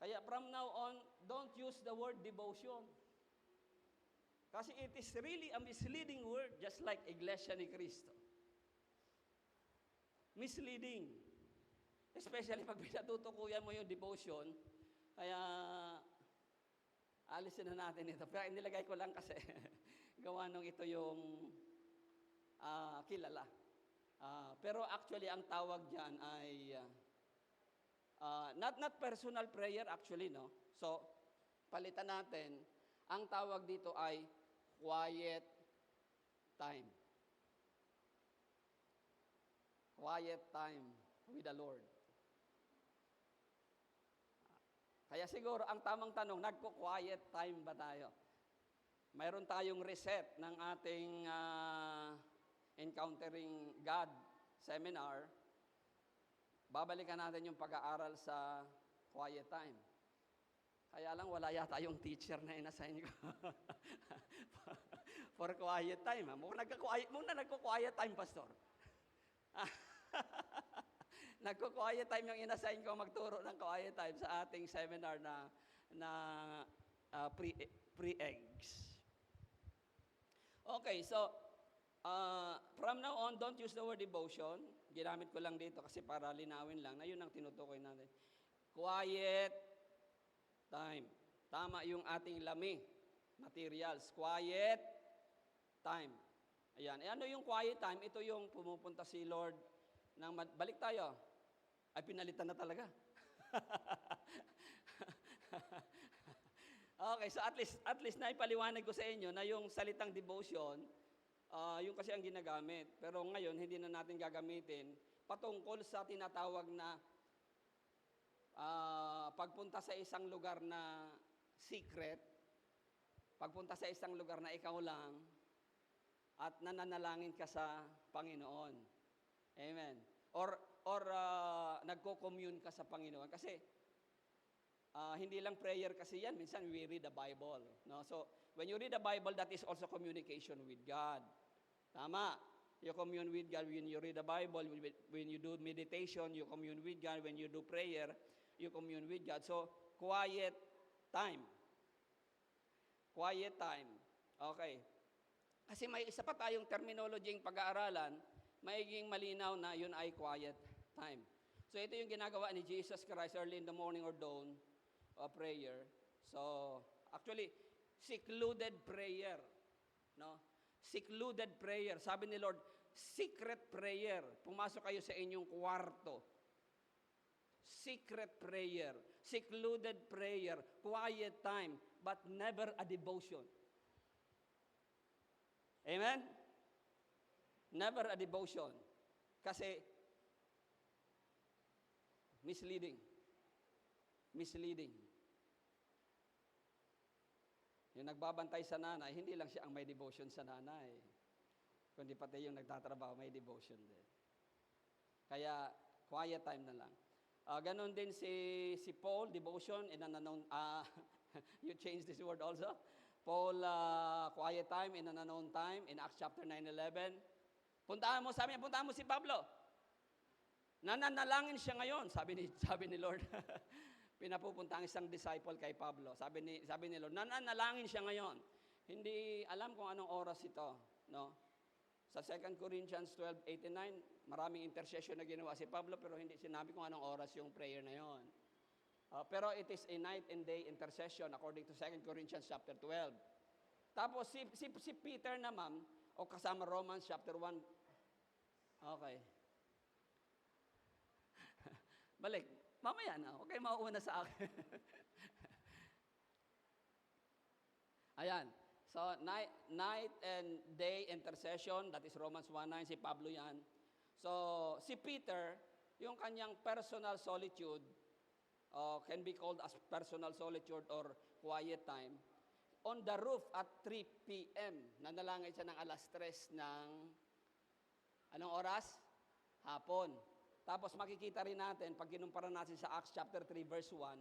Kaya from now on, don't use the word devotion. Kasi it is really a misleading word, just like Iglesia ni Cristo. Misleading. Especially pag pinatutukuyan mo yung devotion, kaya alisin na natin ito. Pero nilagay ko lang kasi gawa nung ito yung kilala. Pero actually, ang tawag dyan ay not personal prayer actually, no? So, palitan natin. Ang tawag dito ay quiet time. Quiet time with the Lord. Kaya siguro, ang tamang tanong, nagko-quiet time ba tayo? Mayroon tayong reset ng ating Encountering God seminar. Babalikan natin yung pag-aaral sa quiet time. Kaya lang, wala yata yung teacher na inassign ko. For quiet time. Muna nagko-quiet time, Pastor. Nagko-quiet time yung inassign ko magturo ng quiet time sa ating seminar na pre-eggs. Okay, so, from now on, don't use the word devotion. Ginamit ko lang dito kasi para linawin lang na yun ang tinutukoy natin. Quiet time. Tama yung ating lami, materials. Quiet time. Ayan. Ano yung quiet time? Ito yung pumupunta si Lord ng balik tayo. Ay, pinalitan na talaga. Okay, so at least naipaliwanag ko sa inyo na yung salitang devotion, yung kasi ang ginagamit. Pero ngayon, hindi na natin gagamitin patungkol sa tinatawag na pagpunta sa isang lugar na secret, pagpunta sa isang lugar na ikaw lang, at nananalangin ka sa Panginoon. Amen. Or nagko-commune ka sa Panginoon. Kasi, hindi lang prayer kasi yan. Minsan, we read the Bible. No? So, when you read the Bible, that is also communication with God. Tama. You commune with God when you read the Bible. When you do meditation, you commune with God. When you do prayer, you commune with God. So, quiet time. Quiet time. Okay. Kasi may isa pa tayong terminology yung pag-aaralan, maiging malinaw na yun ay quiet time. So, ito yung ginagawa ni Jesus Christ early in the morning or dawn of prayer. So, actually, secluded prayer. No? Secluded prayer. Sabi ni Lord, secret prayer. Pumasok kayo sa inyong kwarto. Secret prayer. Secluded prayer. Quiet time. But never a devotion. Amen? Never a devotion. Kasi, misleading. Misleading. Yung nagbabantay sa nanay, hindi lang siya ang may devotion sa nanay. kundi pati yung nagtatrabaho, may devotion din. Kaya, quiet time na lang. Ganon din si Paul, devotion, in an unknown, you change this word also. Paul, quiet time, in an unknown time, in Acts chapter 9:11. Puntahan mo, sabi niya, puntahan mo si Pablo. Nananalangin siya ngayon, sabi ni Lord. Pinapupunta ang isang disciple kay Pablo. Sabi ni Lord, nananalangin siya ngayon. Hindi alam kung anong oras ito, no? Sa 2 Corinthians 12:89, maraming intercession na ginawa si Pablo, pero hindi sinabi kung anong oras yung prayer na yon. Pero it is a night and day intercession according to 2 Corinthians chapter 12. Tapos si Peter naman, o kasama Romans chapter 1. Okay. Balik. Mamaya na. Okay, mauuna sa akin. Ayan. So, night and day intercession, that is Romans 1:9, si Pablo yan. So, si Peter, yung kanyang personal solitude, can be called as personal solitude or quiet time, on the roof at 3 p.m. Nanalangin siya ng alas 3 ng, anong oras? Hapon. Tapos makikita rin natin, pag kinumpara natin sa Acts chapter 3 verse 1,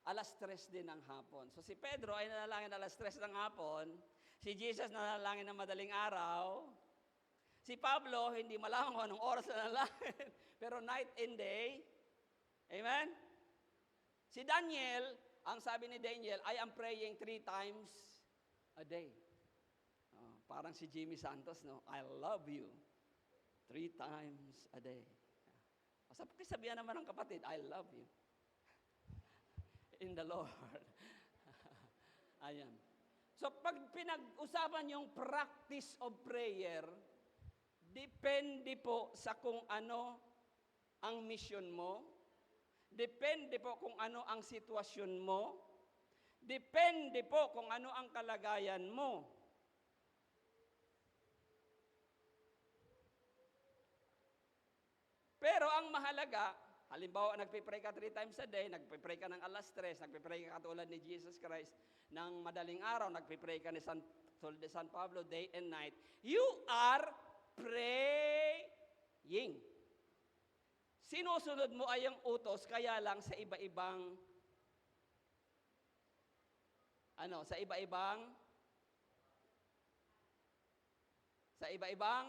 alas 3 din ng hapon. So si Pedro ay nanalangin alas 3 ng hapon, si Jesus nanalangin ng madaling araw, si Pablo hindi malaman kung anong oras nanalangin, pero night and day. Amen? Si Daniel, ang sabi ni Daniel, I am praying 3 times a day. Parang si Jimmy Santos, no? I love you 3 times a day. Sabihan naman ng kapatid, I love you in the Lord. Ayan. So, pag pinag-usapan yung practice of prayer, depende po sa kung ano ang mission mo, depende po kung ano ang sitwasyon mo, depende po kung ano ang kalagayan mo. Pero ang mahalaga, halimbawa, nagpipray ka 3 times a day, nagpipray ka ng alas 3, nagpipray ka katulad ni Jesus Christ ng madaling araw, nagpipray ka ni San Pablo day and night, you are praying. Sinusunod mo ay ang utos, kaya lang sa iba-ibang, sa iba-ibang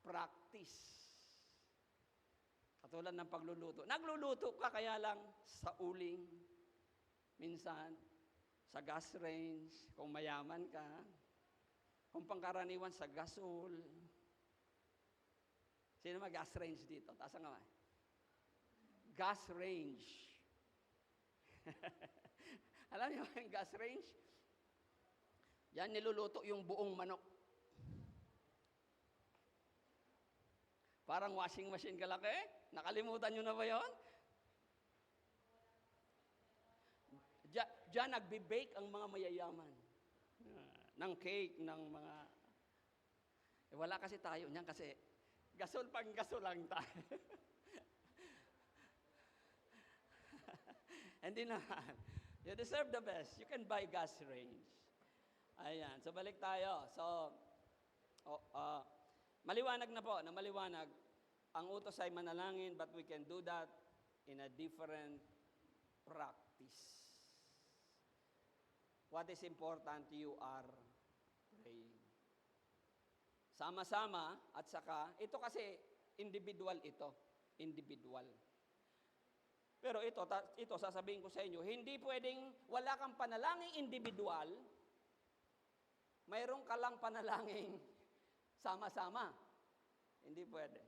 practice. Katulad ng pagluluto. Nagluluto ka kaya lang sa uling, minsan, sa gas range, kung mayaman ka, kung pangkaraniwan sa gasol. Sino gas range dito? Taas ang kamay. Gas range. Alam niyo yung gas range? Yan niluluto yung buong manok. Parang washing machine kalaki. Nakalimutan nyo na ba yun? Diyan nagbe-bake ang mga mayayaman. Ng cake, ng mga... wala kasi tayo niyan kasi gasol lang tayo. Hindi naman. You deserve the best. You can buy gas range. Ayan. So, balik tayo. So, maliwanag na po, na maliwanag. Ang utos ay manalangin, but we can do that in a different practice. What is important, you are praying. Sama-sama at saka, ito kasi individual ito. Individual. Pero ito sasabihin ko sa inyo, hindi pwedeng wala kang panalangin individual, mayroon ka lang panalangin sama-sama. Hindi pwede.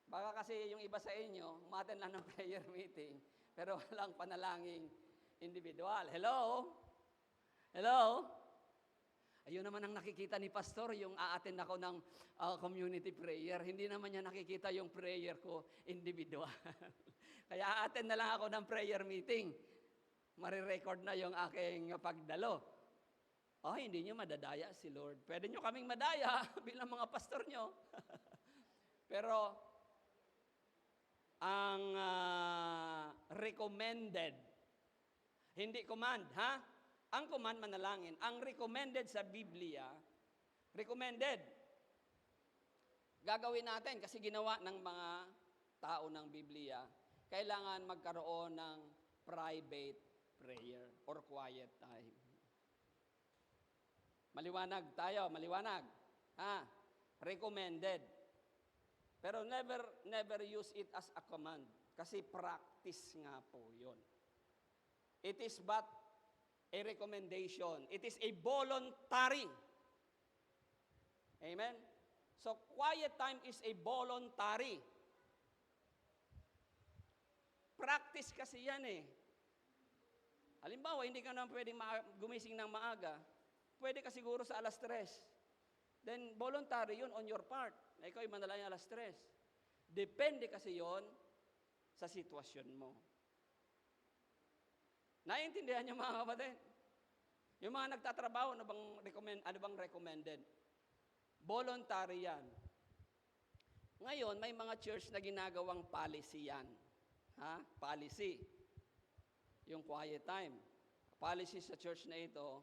Baka kasi yung iba sa inyo, umattend lang ng prayer meeting, pero walang panalangin individual. Hello? Hello? Ayun naman ang nakikita ni Pastor, yung a-attend ako ng community prayer. Hindi naman niya nakikita yung prayer ko individual. Kaya a-attend na lang ako ng prayer meeting. Marirecord na yung aking pagdalo. Hindi niyo madadaya si Lord. Pwede niyo kaming madaya bilang mga pastor niyo. Pero, ang recommended, hindi command, ha? Ang command manalangin. Ang recommended sa Biblia, recommended, gagawin natin kasi ginawa ng mga tao ng Biblia, kailangan magkaroon ng private prayer or quiet time. Maliwanag tayo, maliwanag. Recommended. Pero never use it as a command. Kasi practice nga po yun. It is but a recommendation. It is a voluntary. Amen? So, quiet time is a voluntary. Practice kasi yan eh. Halimbawa, hindi ka naman pwedeng gumising ng maaga. Pwede ka siguro sa alas 3. Then, voluntary yun on your part. Na ikaw ay manalangin alas 3. Depende kasi yon sa sitwasyon mo. Naiintindihan niyo mga kapatid? Yung mga nagtatrabaho, ano bang recommended? Voluntary yan. Ngayon, may mga church na ginagawang policy yan. Policy. Yung quiet time. Policy sa church na ito,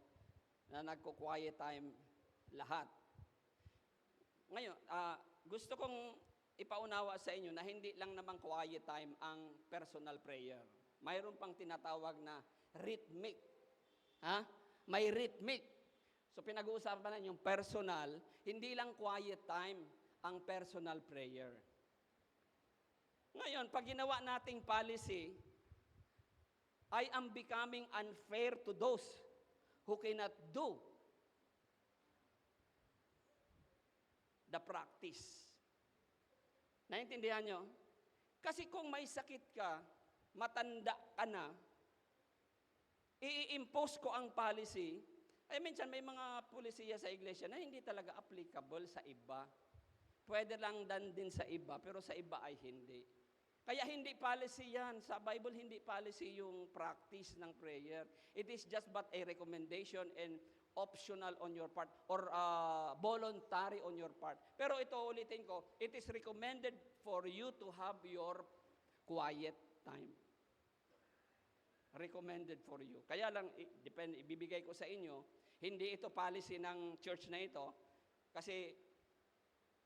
na nagko-quiet time lahat. Ngayon, gusto kong ipaunawa sa inyo na hindi lang naman quiet time ang personal prayer. Mayroon pang tinatawag na rhythmic. May rhythmic. So pinag-uusapan na yung personal, hindi lang quiet time ang personal prayer. Ngayon, pag ginawa nating policy, I am becoming unfair to those who cannot do the practice. Naintindihan nyo? Kasi kung may sakit ka, matanda ka na, i-impose ko ang policy, ay minsan may mga polisiya sa iglesia na hindi talaga applicable sa iba. Pwede lang din sa iba, pero sa iba ay hindi. Kaya hindi policy yan. Sa Bible, hindi policy yung practice ng prayer. It is just but a recommendation and optional on your part or voluntary on your part. Pero ito, ulitin ko, it is recommended for you to have your quiet time. Recommended for you. Kaya lang, ibibigay ko sa inyo, hindi ito policy ng church na ito kasi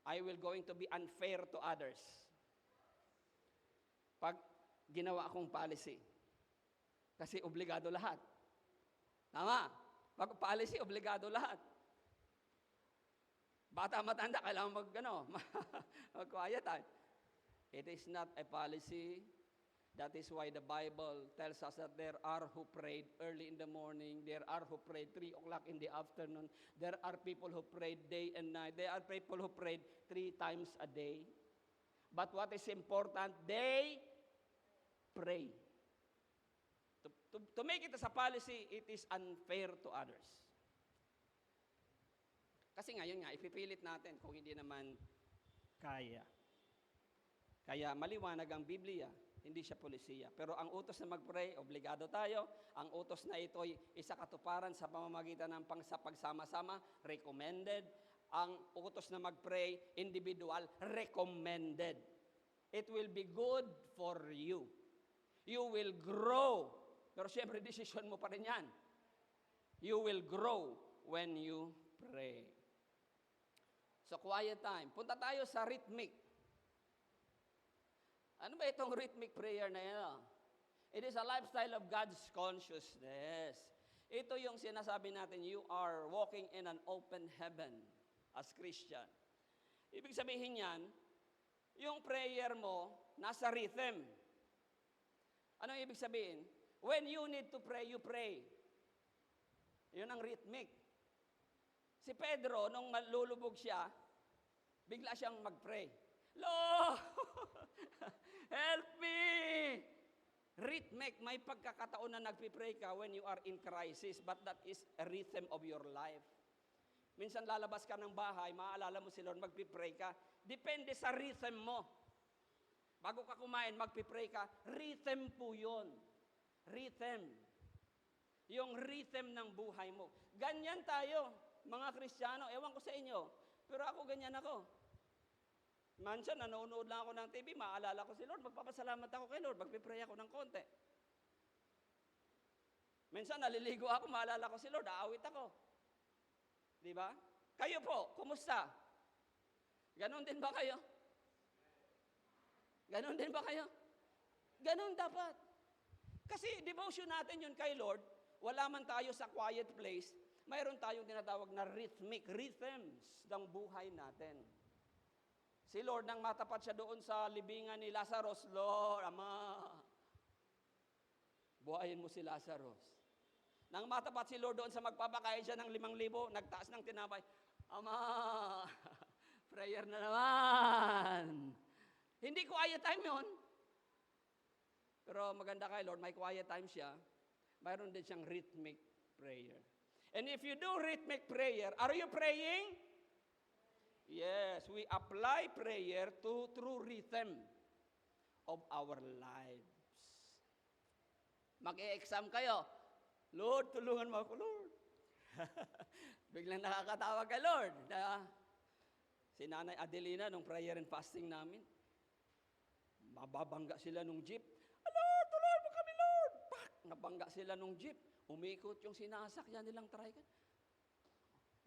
I will going to be unfair to others. Pag ginawa akong policy. Kasi obligado lahat. Tama? Pag policy, obligado lahat. Bata matanda, kailangan mag-quiet time. It is not a policy. That is why the Bible tells us that there are who prayed early in the morning, there are who prayed 3 o'clock in the afternoon, there are people who prayed day and night, there are people who prayed 3 times a day. But what is important, they pray. To make it as a policy, it is unfair to others. Kasi ngayon nga, ipipilit natin kung hindi naman kaya. Kaya maliwanag ang Biblia, hindi siya polisiya. Pero ang utos na mag-pray, obligado tayo. Ang utos na ito ay isa katuparan sa pamamagitan ng pagsama-sama, recommended. Ang utos na mag-pray, individual, recommended. It will be good for you. You will grow. Pero siyempre, decision mo pa rin yan. You will grow when you pray. So, quiet time. Punta tayo sa rhythmic. Ano ba itong rhythmic prayer na yan? It is a lifestyle of God's consciousness. Ito yung sinasabi natin, you are walking in an open heaven as Christian. Ibig sabihin yan, yung prayer mo, nasa rhythm. Ano ibig sabihin? When you need to pray, you pray. Yun ang rhythmic. Si Pedro, nung malulubog siya, bigla siyang mag-pray. Lord, help me! Rhythmic, may pagkakataon na nagpipray ka when you are in crisis, but that is a rhythm of your life. Minsan lalabas ka ng bahay, maaalala mo si Lord, magpipray ka. Depende sa rhythm mo. Bago ka kumain, magpipray ka. Rhythm po yun. Rhythm. Yung rhythm ng buhay mo. Ganyan tayo, mga Kristiyano. Ewan ko sa inyo. Pero ako, ganyan ako. Minsan, nanonood lang ako ng TV, maalala ko si Lord, magpapasalamat ako kay Lord, magpipray ako ng konti. Minsan, naliligo ako, maalala ko si Lord, aawit ako. Di ba? Kayo po, kumusta? Ganon din ba kayo? Ganon din ba kayo? Ganon dapat. Kasi devotion natin yun kay Lord, wala man tayo sa quiet place, mayroon tayong tinatawag na rhythms ng buhay natin. Si Lord, nang matapat siya doon sa libingan ni Lazarus, Lord, Ama, buhayin mo si Lazarus. Nang matapat si Lord doon sa magpapakain siya ng 5,000, nagtaas ng tinapay, Ama, prayer na naman. Hindi quiet time yun. Pero maganda kay Lord, may quiet time siya. Mayroon din siyang rhythmic prayer. And if you do rhythmic prayer, are you praying? Yes, we apply prayer through rhythm of our lives. Mag-e-exam kayo. Lord, tulungan mo ako, Lord. Biglang nakakatawa kay Lord. Si Nanay Adelina, nung prayer and fasting namin, mababangga sila nung jeep. Lord, tulungan mo kami, Lord. Pak! Nabangga sila nung jeep. Umikot yung sinasakyan nilang tricycle.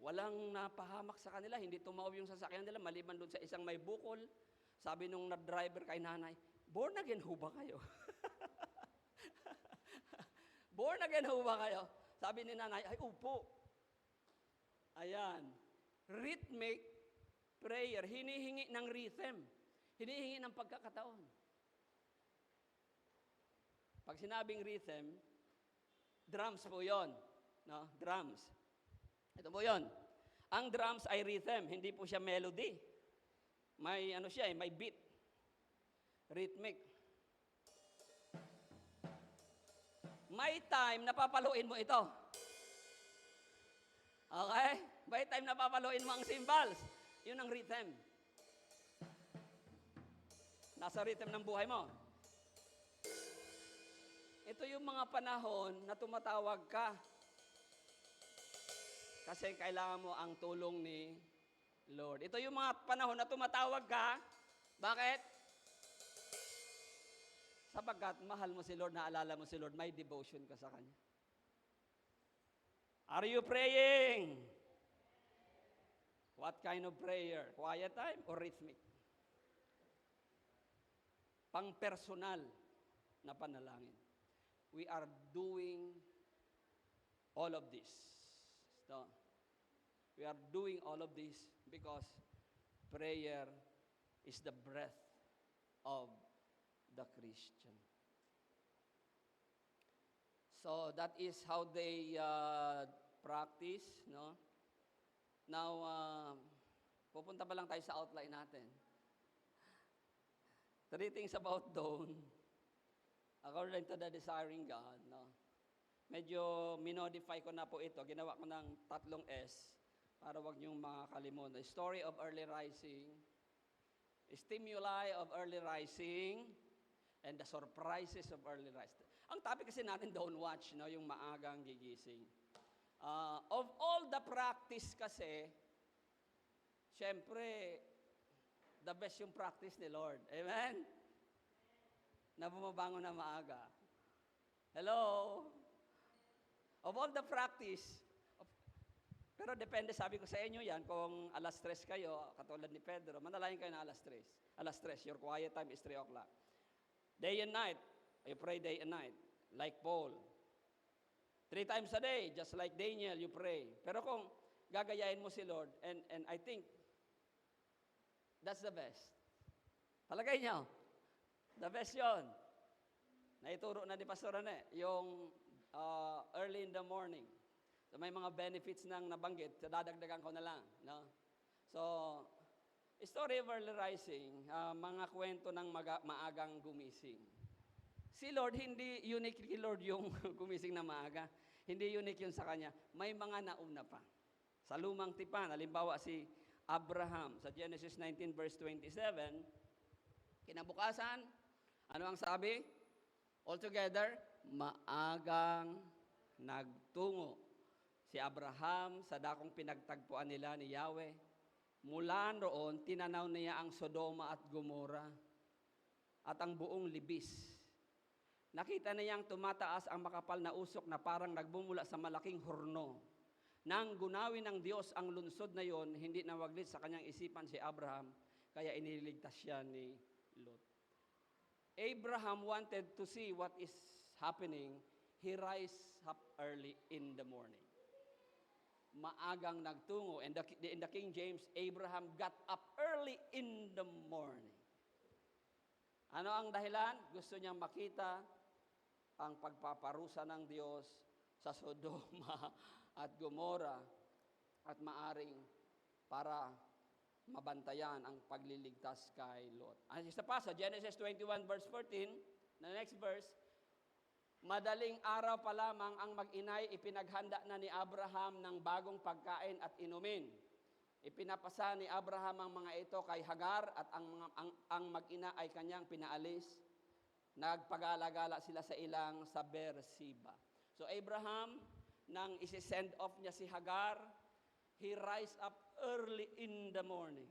Walang napahamak sa kanila, hindi tumaob yung sasakyan nila, maliban doon sa isang may bukol. Sabi nung driver kay nanay, born again ho ba kayo? Born again ho ba kayo? Sabi ni nanay, ay upo. Ayan. Rhythmic prayer, hinihingi ng rhythm. Hinihingi ng pagkakataon. Pag sinabing rhythm, drums po yon, no? Drums. Ito po yon. Ang drums ay rhythm, hindi po siya melody. May ano siya, may beat. Rhythmic. May time na papaluin mo ito. Okay? May time na papaluin mo ang cymbals. Yun ang rhythm. Nasa rhythm ng buhay mo. Ito yung mga panahon na tumatawag ka. Kasi kailangan mo ang tulong ni Lord. Ito yung mga panahon na tumatawag ka. Bakit? Sapagkat mahal mo si Lord, naalala mo si Lord, may devotion ka sa Kanya. Are you praying? What kind of prayer? Quiet time or rhythmic? Pang-personal na panalangin. We are doing all of this. So, we are doing all of this because prayer is the breath of the Christian. So that is how they practice, no? Now, pupunta pa lang tayo sa outline natin. 3 things about dawn, according to the desiring God, no? Medyo minodify ko na po ito. Ginawa ko ng 3 S para wag niyong makakalimutan. The story of early rising, stimuli of early rising, and the surprises of early rising. Ang topic kasi natin, don't watch, no? Yung maagang gigising. Of all the practice kasi, syempre, the best yung practice ni Lord. Amen? Na bumabangon na maaga. Hello? Of all the practice, pero depende, sabi ko sa inyo yan, kung alas 3 kayo, katulad ni Pedro, manalangin kayo na alas 3. Alas 3, your quiet time is 3 o'clock. Day and night, you pray day and night, like Paul. 3 times a day, just like Daniel, you pray. Pero kung gagayahin mo si Lord, and I think, that's the best. Palagay niyo, the best yon. Naituro na ni Pastor Rene, yung early in the morning. So may mga benefits nang nabanggit, so dadagdagan ko na lang. No? So, story of early rising, mga kwento ng maagang gumising. Si Lord, hindi unique kay Lord yung gumising na maaga. Hindi unique yun sa Kanya. May mga nauna pa. Sa lumang tipan, halimbawa si Abraham, sa Genesis 19 verse 27, kinabukasan, ano ang sabi? Altogether, maagang nagtungo si Abraham sa dakong pinagtagpuan nila ni Yahweh. Mula roon, tinanaw niya ang Sodoma at Gomora at ang buong libis. Nakita niyang tumataas ang makapal na usok na parang nagbumula sa malaking horno. Nang gunawin ng Diyos ang lungsod na yon, hindi nawaglit sa kanyang isipan si Abraham, kaya iniligtas siya ni Lot. Abraham wanted to see what is happening. He rise up early in the morning. Maagang nagtungo. And in the King James, Abraham got up early in the morning. Ano ang dahilan? Gusto niyang makita ang pagpaparusa ng Diyos sa Sodoma at Gomora at maaring para mabantayan ang pagliligtas kay Lot. Isa pa sa Genesis 21 verse 14, the next verse, madaling araw pa lamang ang mag-inay, ipinaghanda na ni Abraham ng bagong pagkain at inumin. Ipinapasa ni Abraham ang mga ito kay Hagar at ang mag-ina ay kanyang pinaalis. Nagpagala-gala sila sa ilang sa Beersheba. So Abraham, nang isi-send off niya si Hagar, he rise up early in the morning.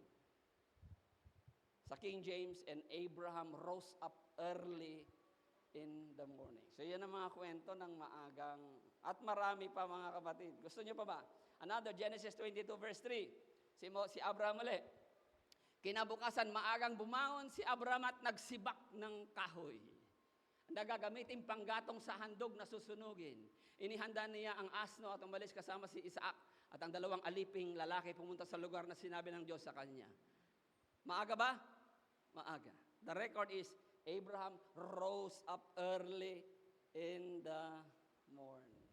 Sa King James, and Abraham rose up early in the morning. So yan ang mga kwento ng maagang, at marami pa mga kapatid. Gusto niyo pa ba? Another, Genesis 22 verse 3. Si Abraham ulit. Kinabukasan, maagang bumangon si Abraham at nagsibak ng kahoy. Nagagamitin panggatong sa handog na susunugin. Inihanda niya ang asno at umalis kasama si Isaac at ang dalawang aliping lalaki pumunta sa lugar na sinabi ng Diyos sa kanya. Maaga ba? Maaga. The record is, Abraham rose up early in the morning.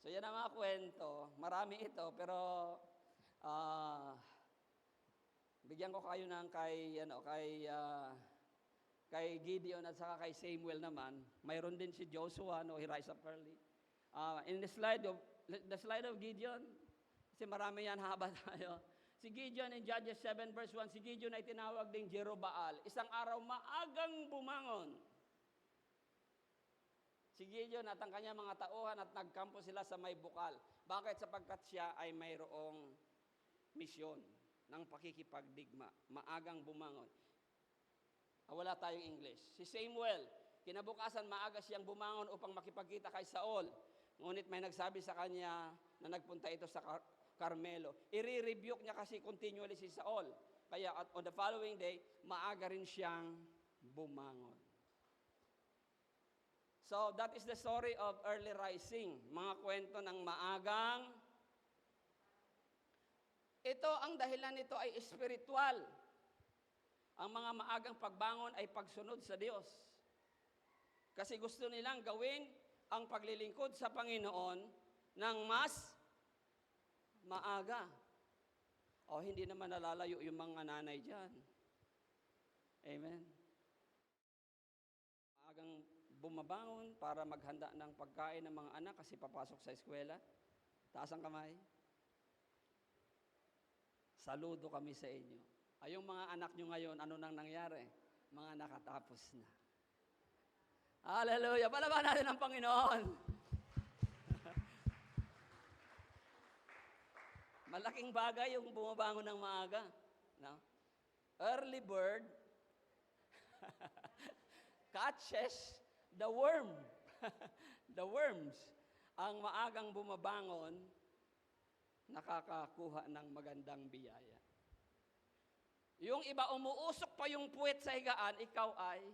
So yan ang mga kwento. Marami ito, pero bigyan ko kayo ng kay Gideon at saka kay Samuel naman. Mayroon din si Joshua, he rise up early. In the slide of Gideon, kasi marami yan, haba tayo. Si Gideon in Judges 7 verse 1, si Gideon ay tinawag ding Jerubbaal. Isang araw maagang bumangon. Si Gideon at ang kanyang mga tauhan at nagkampo sila sa may bukal. Bakit? Sapagkat siya ay mayroong misyon ng pakikipagdigma. Maagang bumangon. Wala tayong English. Si Samuel, kinabukasan maaga siyang bumangon upang makipagkita kay Saul. Ngunit may nagsabi sa kanya na nagpunta ito sa Carmelo. I-rebuke niya kasi continually si Saul. Kaya on the following day, maaga rin siyang bumangon. So that is the story of early rising. Mga kwento ng maagang. Ito, ang dahilan nito ay espiritual. Ang mga maagang pagbangon ay pagsunod sa Diyos. Kasi gusto nilang gawin ang paglilingkod sa Panginoon ng mas maaga. O hindi naman nalalayo yung mga nanay dyan. Amen. Maagang bumabangon para maghanda ng pagkain ng mga anak kasi papasok sa eskwela. Taas ang kamay. Saludo kami sa inyo. Ay, yung mga anak nyo ngayon, ano nang nangyari? Mga nakatapos na. Hallelujah! Palaban natin ang Panginoon. Malaking bagay yung bumabangon ng maaga. No? Early bird catches the worm. The worms. Ang maagang bumabangon, nakakakuha ng magandang biyaya. Yung iba, umuusok pa yung puwet sa higaan, ikaw ay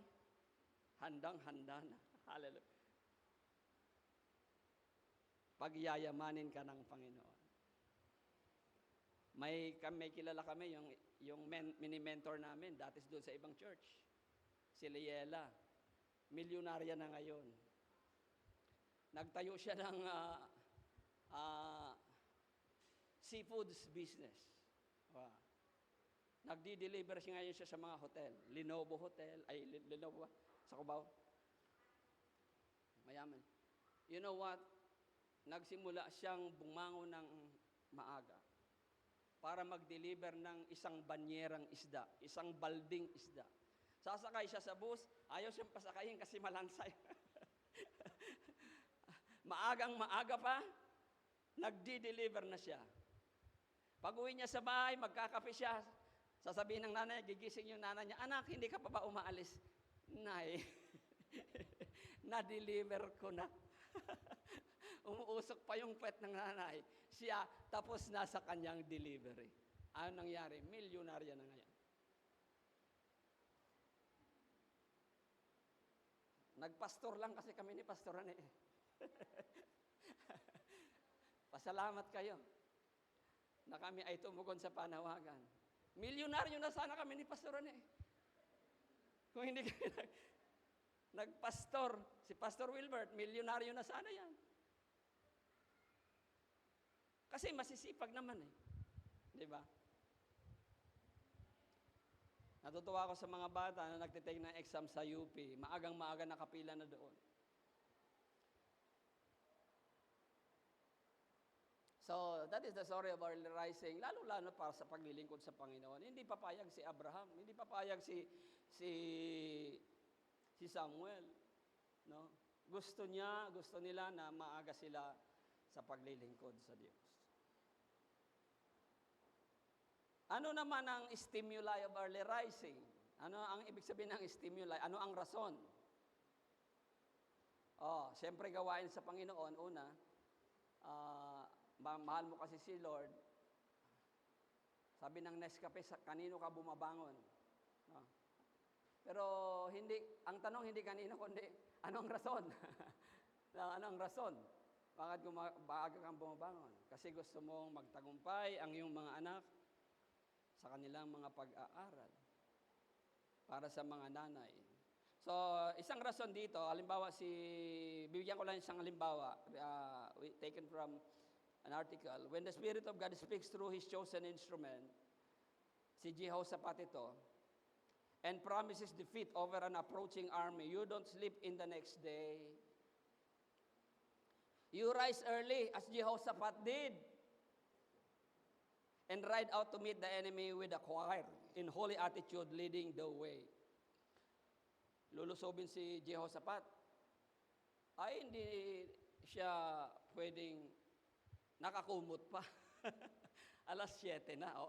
handang-handa na. Hallelujah. Pagyayamanin ka ng Panginoon. May kilala kami, yung mini-mentor namin, dati doon sa ibang church. Si Liela. Milyonarya na ngayon. Nagtayo siya ng seafoods business. Wow. Nagdi-deliver siya ngayon sa mga hotel. Lenovo Hotel, Lenovo sa Cubao. Mayaman. You know what? Nagsimula siyang bumangon ng maaga para mag-deliver ng isang banyerang isda, isang balding isda. Sasakay siya sa bus, ayaw siyang pasakayin kasi malansay. Maagang-maaga pa, nagdi-deliver na siya. Pag-uwi niya sa bahay, magkakape siya. Sasabihin ng nanay, gigising yung nanay niya, anak, hindi ka pa ba umaalis? Nay, na-deliver ko na. umuusok pa yung pet ng nanay. Siya, tapos nasa kanyang delivery. Ano nangyari? Milyonarya na ngayon. Nagpastor lang kasi kami ni Pastor Rene. Pasalamat kayo na kami ay tumugon sa panawagan. Milyonaryo na sana kami ni Pastor Rene. Kung hindi kami nagpastor, si Pastor Wilbert, milyonaryo na sana yan. Kasi masisipag naman eh. Di ba? Natutuwa ako sa mga bata na nagtitake ng exam sa UP. Maagang-maaga nakapila na doon. So, that is the story of early rising, lalo-lalo para sa paglilingkod sa Panginoon. Hindi papayag si Abraham, hindi papayag si Samuel, no? Gusto nila na maaga sila sa paglilingkod sa Diyos. Ano naman ang stimuli of early rising? Ano ang ibig sabihin ng stimuli? Ano ang rason? Siyempre gawain sa Panginoon, una, mahal mo kasi si Lord. Sabi ng Nescafe, kanino ka bumabangon? No? Pero ang tanong hindi kanino, kundi anong rason? Anong rason? Bakit maaga kang bumabangon? Kasi gusto mong magtagumpay ang iyong mga anak sa kanilang mga pag-aaral para sa mga nanay. So, isang rason dito, halimbawa bibigyan ko lang isang halimbawa, taken from an article. When the Spirit of God speaks through His chosen instrument, si Jehoshaphat ito, and promises defeat over an approaching army, you don't sleep in the next day. You rise early, as Jehoshaphat did, and ride out to meet the enemy with a choir in holy attitude leading the way. Lulusobin si Jehoshaphat. Ay, hindi siya pwedeng nakakumot pa. alas 7 na, o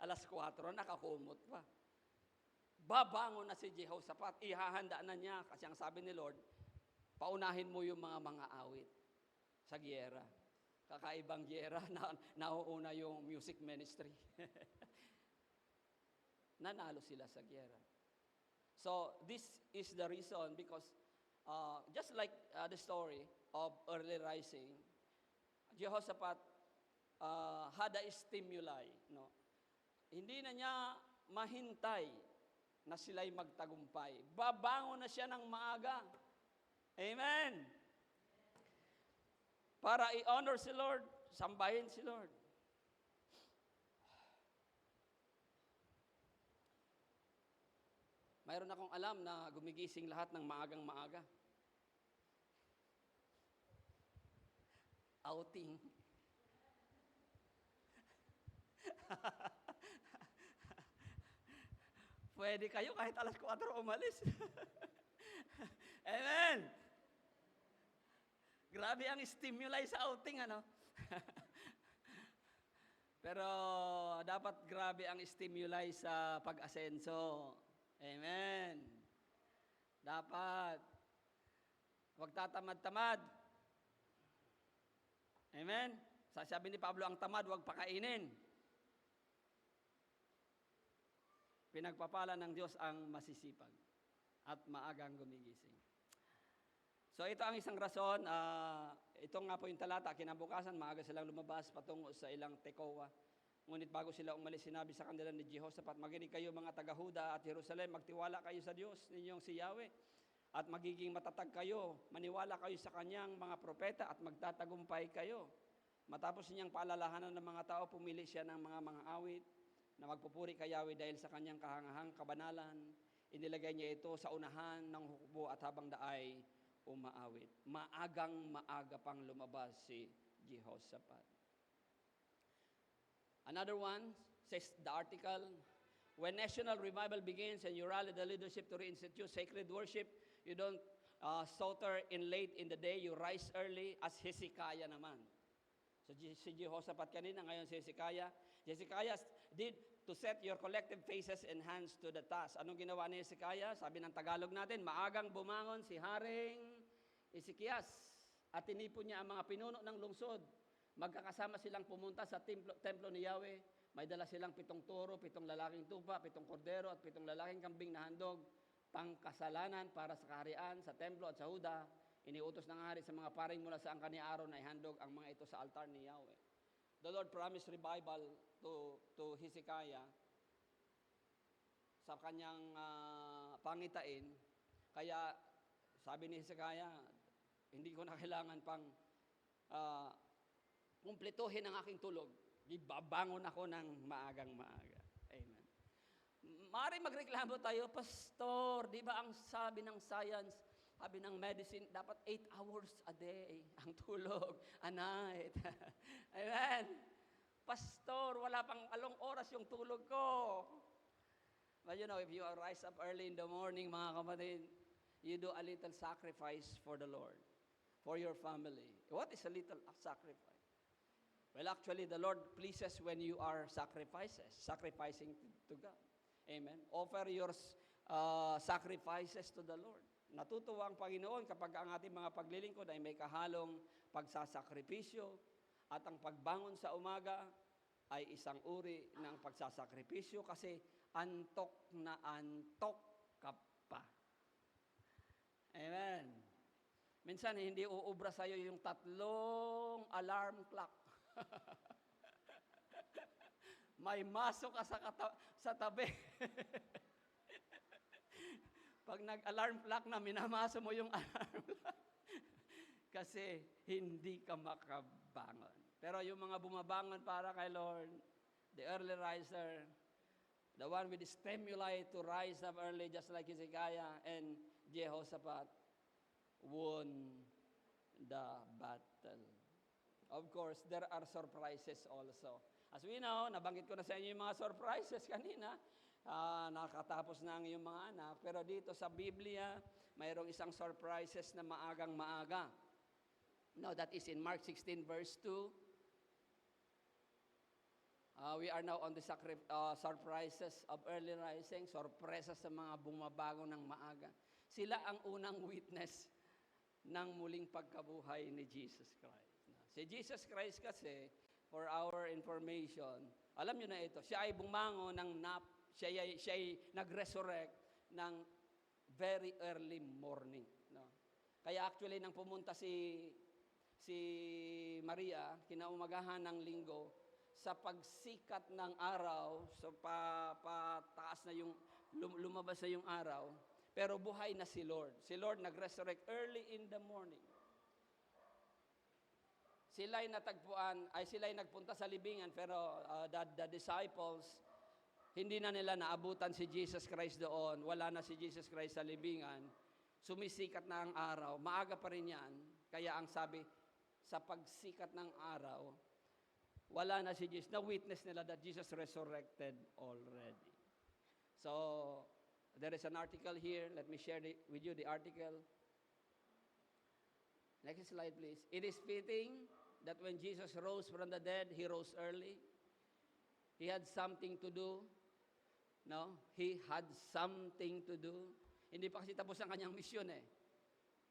alas 4, nakakumot pa. Babangon na si Jehoshaphat, ihahanda na niya, kasi ang sabi ni Lord, paunahin mo yung mga awit sa giyera. Kakaibang giyera, nauuna yung music ministry. Nanalo sila sa giyera. So, this is the reason because just like the story of early rising, Jehoshaphat had a stimuli. No? Hindi na niya mahintay na sila'y magtagumpay. Babangon na siya ng maaga. Amen! Para i-honor si Lord, sambahin si Lord. Mayroon akong alam na gumigising lahat ng maagang-maaga. Outing. Pwede kayo kahit alas 4 umalis. Amen! Grabe ang stimuli sa outing, ano? Pero dapat grabe ang stimuli sa pag-asenso. Amen. Dapat. Huwag tatamad-tamad. Amen. Sabi ni Pablo, ang tamad, huwag pakainin. Pinagpapala ng Diyos ang masisipag at maagang gumigising. So ito ang isang rason, ito nga po yung talata, kinabukasan, maaga silang lumabas patungo sa ilang Tekoa. Ngunit bago sila umalis, sinabi sa kanila ni Jehoshaphat, makinig kayo mga taga-Huda at Jerusalem, magtiwala kayo sa Diyos ninyong si Yahweh, at magiging matatag kayo, maniwala kayo sa kanyang mga propeta at magtatagumpay kayo. Matapos ninyang paalalahanan ng mga tao, pumili siya ng mga awit na magpupuri kay Yahweh dahil sa kanyang kahangahang kabanalan. Inilagay niya ito sa unahan ng hukbo at habang daay, umaawit. Maagang-maaga pang lumabas si Jehoshaphat. Another one, says the article, when national revival begins and you rally the leadership to reinstitute sacred worship, you don't sauter in late in the day, you rise early as Hezekiah naman. So si Jehoshaphat kanina, ngayon si Hezekiah. Hezekiah did to set your collective faces and hands to the task. Anong ginawa ni Hezekiah? Sabi ng Tagalog natin, maagang bumangon si Haring Ezekias at tinipon niya ang mga pinuno ng lungsod. Magkakasama silang pumunta sa templo ni Yahweh. May dala silang 7 toro, 7 lalaking tupa, 7 kordero at 7 lalaking kambing na handog, pangkasalanan para sa kaharian, sa templo at sa Huda. Iniutos ng hari sa mga paring mula sa angkan ni Aaron na ihandog ang mga ito sa altar ni Yahweh. The Lord promised revival to Hezekiah sa kanyang pangitain. Kaya sabi ni Hezekiah, hindi ko na kailangan pang kumpletuhin ang aking tulog. Ibabangon ako ng maagang maaga. Amen. Maaaring magreklamo tayo, Pastor, di ba ang sabi ng science, sabi ng medicine, dapat 8 hours a day ang tulog, a night. Amen. Pastor, wala pang along oras yung tulog ko. But you know, if you rise up early in the morning, mga kapatid, you do a little sacrifice for the Lord, for your family. What is a little sacrifice? Well, actually, the Lord pleases when you are sacrificing to God. Amen. Offer your sacrifices to the Lord. Natutuwa ang Panginoon kapag ang ating mga paglilingkod ay may kahalong pagsasakripisyo at ang pagbangon sa umaga ay isang uri ng pagsasakripisyo kasi antok na antok ka pa. Amen. Minsan hindi uubra sa iyo yung 3 alarm clock. May masok ka sa tabi. Pag nag-alarm clock na, minamaso mo yung alarm clock. Kasi hindi ka makabangon. Pero yung mga bumabangon para kay Lord, the early riser, the one with the stimuli to rise up early just like Hezekiah and Jehoshaphat, won the battle. Of course, there are surprises also. As we know, nabanggit ko na sa inyo yung mga surprises kanina. Nakatapos na ang iyong mga anak. Pero dito sa Biblia, mayroong isang surprises na maagang maaga. Now, that is in Mark 16 verse 2. We are now on the surprises of early rising, sorpresa sa mga bumabago ng maaga. Sila ang unang witness ng muling pagkabuhay ni Jesus Christ. Si Jesus Christ kasi, for our information, alam nyo na ito, siya ay bumangon ng siya ay nag-resurrect ng very early morning. No? Kaya actually, nang pumunta si Maria, kinaumagahan ng linggo, sa pagsikat ng araw, so pataas na yung, lumabas na yung araw, pero buhay na si Lord. Si Lord nag-resurrect early in the morning. Sila'y nagpunta sa libingan, pero the disciples, hindi na nila naabutan si Jesus Christ doon. Wala na si Jesus Christ sa libingan. Sumisikat na ang araw. Maaga pa rin yan. Kaya ang sabi, sa pagsikat ng araw, wala na si Jesus. Na-witness nila that Jesus resurrected already. So, there is an article here. Let me share with you the article. Next slide, please. It is fitting that when Jesus rose from the dead, He rose early. He had something to do. No? He had something to do. Hindi pa kasi tapos ang kanyang misyon eh.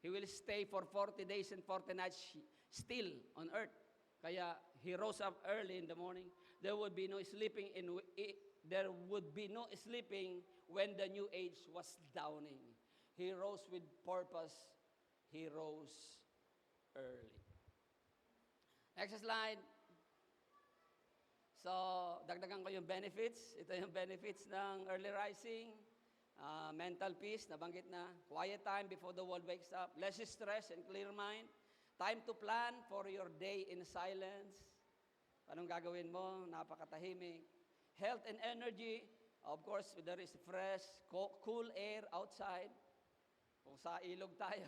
He will stay for 40 days and 40 nights still on earth. Kaya He rose up early in the morning. There would be no sleeping when the new age was dawning. He rose with purpose. He rose early. Next slide. So, dagdagan ko yung benefits. Ito yung benefits ng early rising. Mental peace, nabanggit na. Quiet time before the world wakes up. Less stress and clear mind. Time to plan for your day in silence. Anong gagawin mo? Napakatahimik. Health and energy. Of course, there is fresh, cool air outside. Kung sa ilog tayo,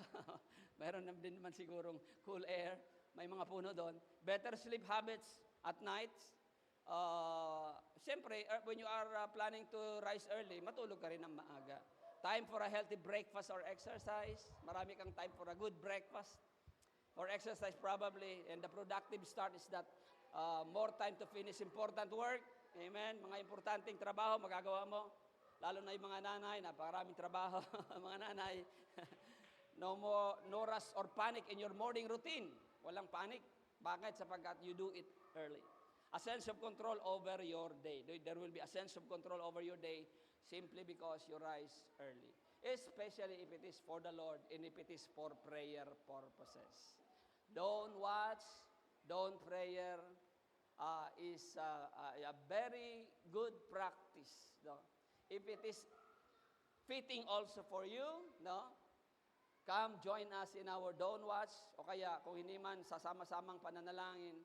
mayroon din naman sigurong cool air. May mga puno doon. Better sleep habits at night. Siyempre, when you are planning to rise early, matulog ka rin ng maaga. Time for a healthy breakfast or exercise. Marami kang time for a good breakfast or exercise probably. And the productive start is that more time to finish important work. Amen. Mga importanteng trabaho, magagawa mo. Lalo na yung mga nanay, napakaraming trabaho. Mga nanay, No rush or panic in your morning routine. Walang panic. Bakit? Sapagkat you do it early. A sense of control over your day. There will be a sense of control over your day simply because you rise early. Especially if it is for the Lord and if it is for prayer purposes. Don't watch, don't prayer is a very good practice. No? If it is fitting also for you, no? Come join us in our Dawn Watch o kaya kung hindi man sasama-samang pananalangin,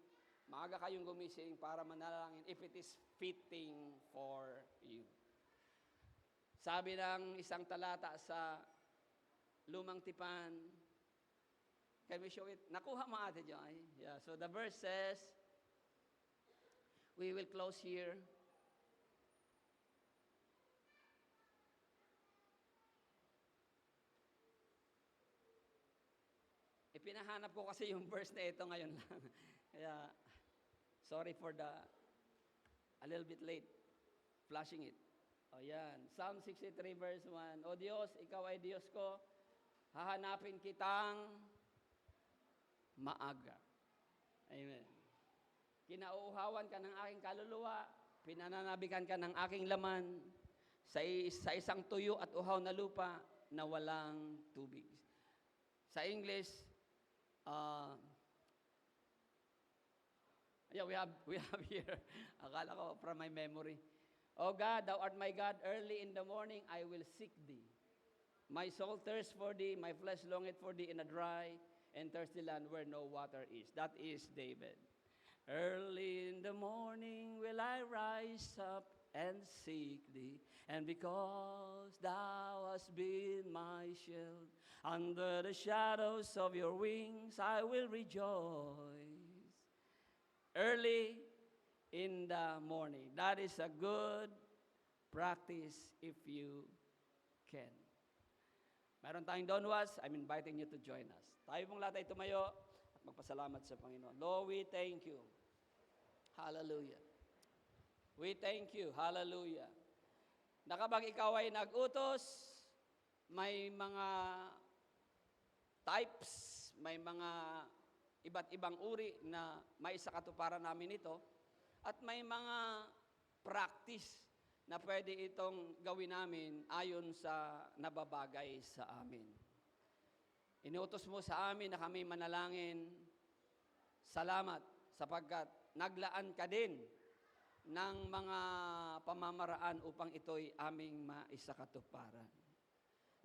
maaga kayong gumising para manalangin if it is fitting for you. Sabi ng isang talata sa Lumang Tipan, can we show it? Nakuha mo Ate Joy? Yeah, so the verse says, we will close here. Pinahanap ko kasi yung verse na ito ngayon lang. Kaya, sorry for a little bit late flashing it. O yan, Psalm 63 verse 1. O Diyos, Ikaw ay Diyos ko, hahanapin kitang maaga. Amen. Kinauuhawan ka ng aking kaluluwa, pinananabikan ka ng aking laman, sa isang tuyo at uhaw na lupa na walang tubig. Sa English, yeah, we have here. Akala ko from my memory. O God, Thou art my God, early in the morning I will seek Thee. My soul thirsts for Thee, my flesh longeth for Thee in a dry and thirsty land where no water is. That is David. Early in the morning will I rise up and seek Thee, and because Thou hast been my shield, under the shadows of Your wings I will rejoice. Early in the morning. That is a good practice if you can. Meron tayong Dawn Watch. I'm inviting you to join us. Tayo pong lahat ay tumayo at magpasalamat sa Panginoon. Lord, we thank You. Hallelujah. We thank You. Hallelujah. Na kapag ikaw ay nag-utos, may mga types, may mga iba't ibang uri na may sa katuparan namin ito, at may mga practice na pwede itong gawin namin ayon sa nababagay sa amin. Inuutos mo sa amin na kami manalangin. Salamat sapagkat naglaan ka din ng mga pamamaraan upang ito'y aming maisakatuparan.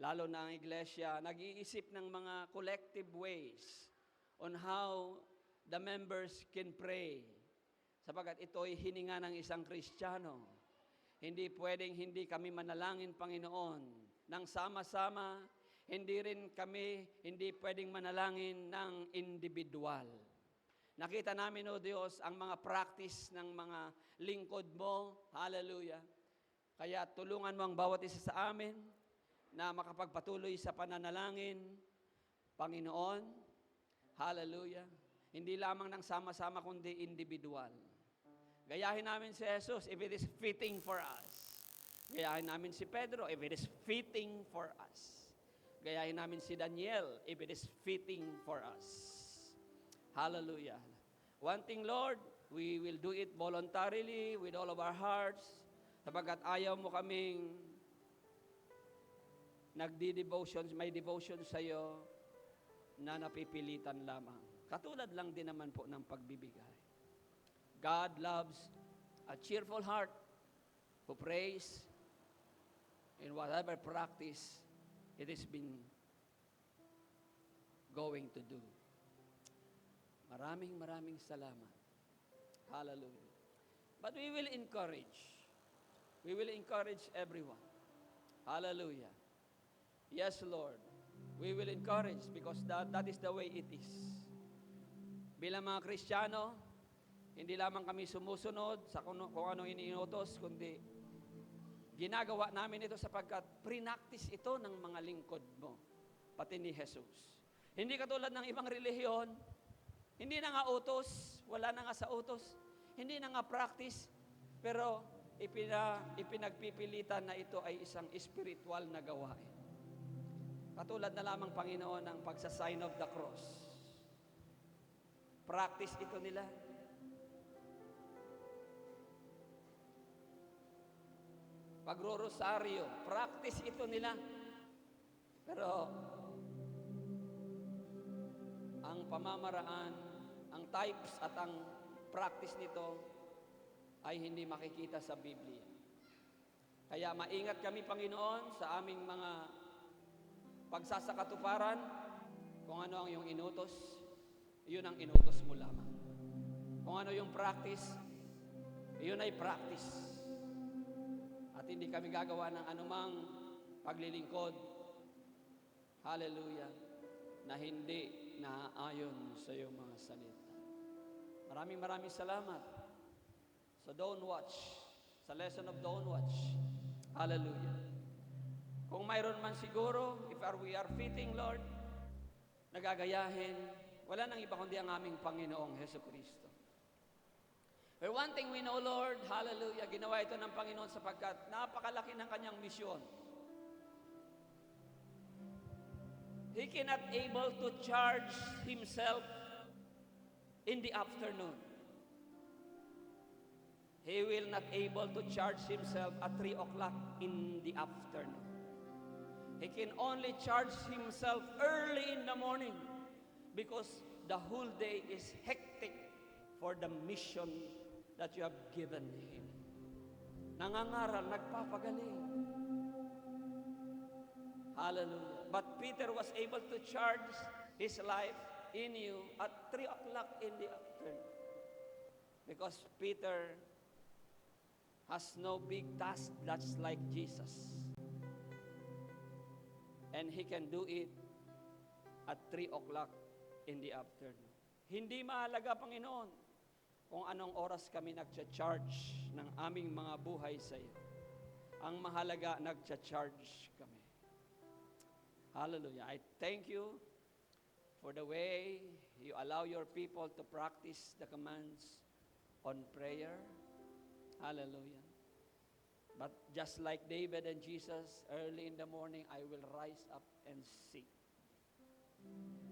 Lalo na ang iglesia, nag-iisip ng mga collective ways on how the members can pray. Sapagkat ito'y hininga ng isang Kristiyano. Hindi pwedeng hindi kami manalangin, Panginoon, ng sama-sama. Hindi pwedeng manalangin ng individual. Nakita namin, O Diyos, ang mga practice ng mga lingkod mo. Hallelujah. Kaya tulungan mo ang bawat isa sa amin na makapagpatuloy sa pananalangin. Panginoon, hallelujah. Hindi lamang ng sama-sama, kundi individual. Gayahin namin si Jesus if it is fitting for us. Gayahin namin si Pedro if it is fitting for us. Gayahin namin si Daniel if it is fitting for us. Hallelujah. One thing, Lord, we will do it voluntarily with all of our hearts, sapagkat ayaw mo kaming nagdi-devotions, may devotion sa iyo na napipilitan lamang. Katulad lang din naman po ng pagbibigay. God loves a cheerful heart who prays in whatever practice it has been going to do. Maraming salamat. Hallelujah. But we will encourage. We will encourage everyone. Hallelujah. Yes, Lord. We will encourage because that is the way it is. Bilang mga Kristiyano, hindi lamang kami sumusunod sa kung ano iniutos, kundi ginagawa namin ito sapagkat pre-practice ito ng mga lingkod mo, pati ni Jesus. Hindi katulad ng ibang relihiyon, hindi na nga utos, wala na nga sa utos, hindi na nga practice, pero ipinagpipilitan na ito ay isang spiritual na gawain. Katulad na lamang, Panginoon, ng pagsa-sign of the cross. Practice ito nila. Pagro-rosaryo, practice ito nila. Pero, ang pamamaraan, ang types at ang practice nito ay hindi makikita sa Biblia. Kaya maingat kami, Panginoon, sa aming mga pagsasakatuparan. Kung ano ang iyong inutos, yun ang inutos mo lamang. Kung ano yung practice, yun ay practice. At hindi kami gagawa ng anumang paglilingkod, hallelujah, na hindi naaayon sa iyong mga salita. Maraming salamat sa Dawn Watch, sa lesson of Dawn Watch. Hallelujah. Kung mayroon man siguro, if we are fitting, Lord, nagagayahin, wala nang iba kundi ang aming Panginoong Hesukristo. But one thing we know, Lord, hallelujah, ginawa ito ng Panginoon sapagkat napakalaki ng kanyang misyon. He cannot able to charge himself in the afternoon. He will not able to charge himself at 3 o'clock in the afternoon. He can only charge himself early in the morning because the whole day is hectic for the mission that you have given him. Nangangaral, nagpapagaling. Hallelujah. But Peter was able to charge his life in you at 3 o'clock in the afternoon. Because Peter has no big task that's like Jesus. And he can do it at 3 o'clock in the afternoon. Hindi mahalaga, Panginoon, kung anong oras kami nagcha-charge ng aming mga buhay sa iyo. Ang mahalaga, nagcha-charge kami. Hallelujah. I thank you for the way you allow your people to practice the commands on prayer. Hallelujah. But just like David and Jesus, early in the morning, I will rise up and sing.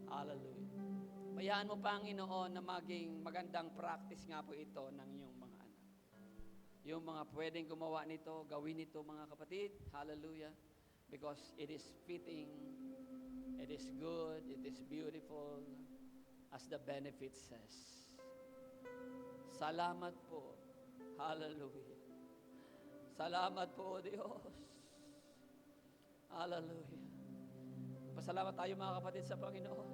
Hallelujah. Bayaan mo, Panginoon, na maging magandang practice nga po ito ng iyong mga anak. Yung mga pwedeng gumawa nito, gawin ito, mga kapatid. Hallelujah. Because it is fitting, it is good, it is beautiful, as the benefit says. Salamat po. Hallelujah. Salamat po, Diyos. Hallelujah. Pasalamat tayo, mga kapatid, sa Panginoon.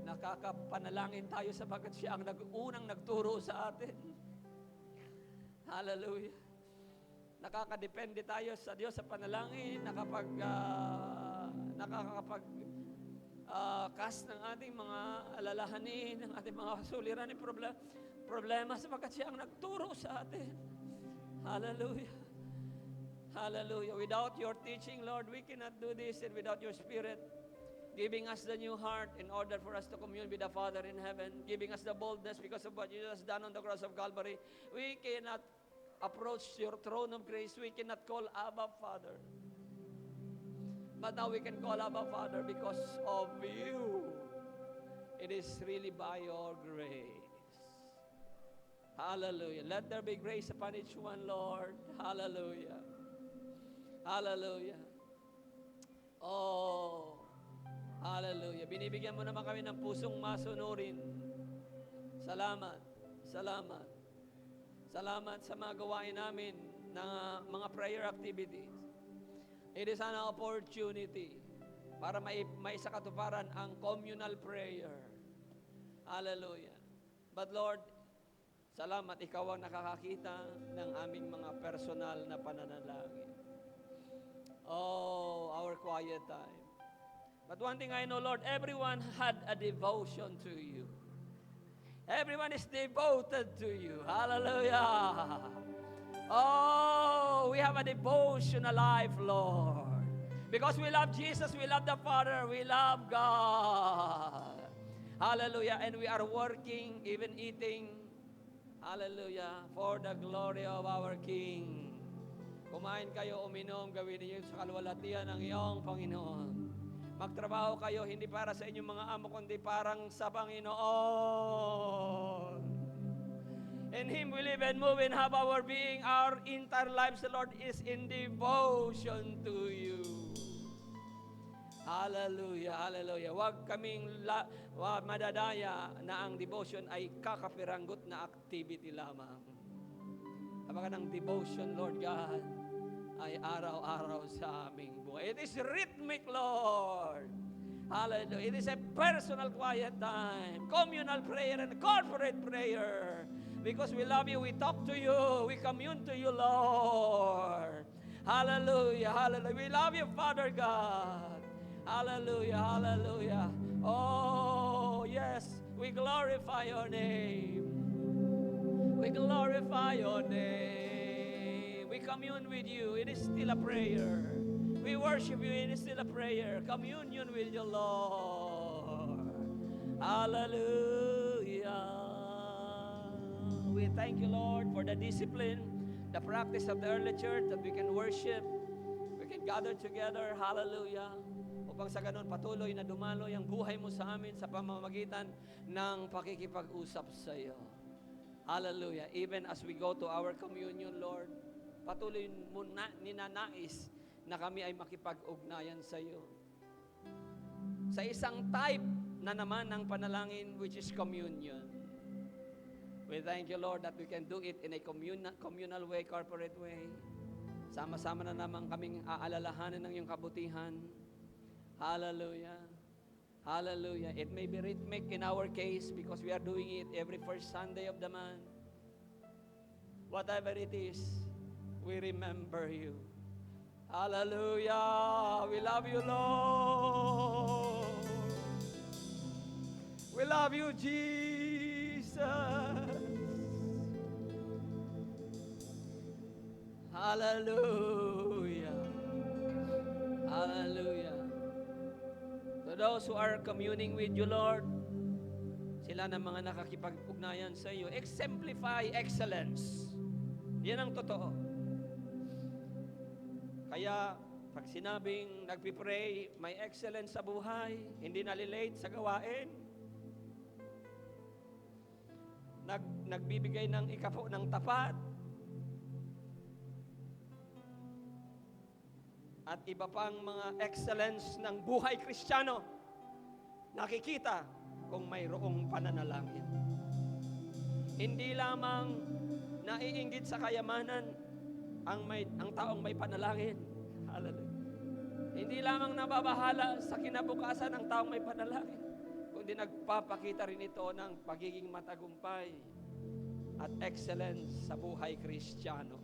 Nakakapanalangin tayo sapagkat siya ang unang nagturo sa atin. Hallelujah. Nakakadepende tayo sa Diyos sa panalangin, nakakapag-cast ng ating mga alalahanin, ng ating mga suliranin, problema sapagkat siya ang nagturo sa atin. Hallelujah. Hallelujah. Without your teaching, Lord, we cannot do this, and without your Spirit giving us the new heart in order for us to commune with the Father in heaven, giving us the boldness because of what Jesus has done on the cross of Calvary, we cannot approach your throne of grace. We cannot call Abba Father. But now we can call Abba Father because of you. It is really by your grace. Hallelujah. Let there be grace upon each one, Lord. Hallelujah. Hallelujah. Oh, hallelujah. Binibigyan mo naman kami ng pusong masunurin. Salamat. Salamat. Salamat sa mga gawain namin na mga prayer activities. It is an opportunity para may sakatuparan ang communal prayer. Hallelujah. But Lord, salamat, ikaw ang nakakakita ng aming mga personal na pananalangin. Oh, our quiet time. But one thing I know, Lord, everyone had a devotion to you. Everyone is devoted to you. Hallelujah. Oh, we have a devotional life, Lord. Because we love Jesus, we love the Father, we love God. Hallelujah. And we are working, even eating, hallelujah, for the glory of our King. Kumain kayo, uminom, gawin niyo sa kalwalhatian ng iyong Panginoon. Magtrabaho kayo, hindi para sa inyong mga amo, kundi parang sa Panginoon. In Him we live and move and have our being. Our entire lives, the Lord, is in devotion to you. Hallelujah, hallelujah. Huwag kaming madadaya na ang devotion ay kakapiranggot na activity lamang. Kapag ng devotion, Lord God, ay araw-araw sa aming buhay. It is rhythmic, Lord. Hallelujah. It is a personal quiet time, communal prayer and corporate prayer. Because we love you, we talk to you, we commune to you, Lord. Hallelujah, hallelujah. We love you, Father God. Hallelujah, hallelujah. Oh, yes, we glorify your name. We glorify your name. We commune with you. It is still a prayer. We worship you. It is still a prayer. Communion with you, Lord. Hallelujah. We thank you, Lord, for the discipline, the practice of the early church that we can worship, we can gather together. Hallelujah. Upang sa ganun patuloy na dumaloy ang buhay mo sa amin sa pamamagitan ng pakikipag-usap sa iyo. Hallelujah. Even as we go to our communion, Lord, patuloy mo na ninanais na kami ay makipag-ugnayan sa iyo. Sa isang type na naman ng panalangin, which is communion. We thank you, Lord, that we can do it in a communal way, corporate way. Sama-sama na naman kaming aalalahanan ng iyong kabutihan. Hallelujah. Hallelujah. It may be rhythmic in our case because we are doing it every first Sunday of the month. Whatever it is, we remember you. Hallelujah. We love you, Lord. We love you, Jesus. Hallelujah. Hallelujah. To those who are communing with you, Lord, sila na mga nakakipag-ugnayan sa iyo, exemplify excellence. Yan ang totoo. Kaya, pag sinabing nagpipray, may excellence sa buhay, hindi nalilate sa gawain, nagbibigay ng ikapo ng tapat, at iba pang mga excellence ng buhay Kristiyano, nakikita kung mayroong pananalangin. Hindi lamang naiinggit sa kayamanan ang taong may panalangin. Hallelujah. Hindi lamang nababahala sa kinabukasan ng taong may panalangin, kundi nagpapakita rin ito ng pagiging matagumpay at excellence sa buhay Kristiyano.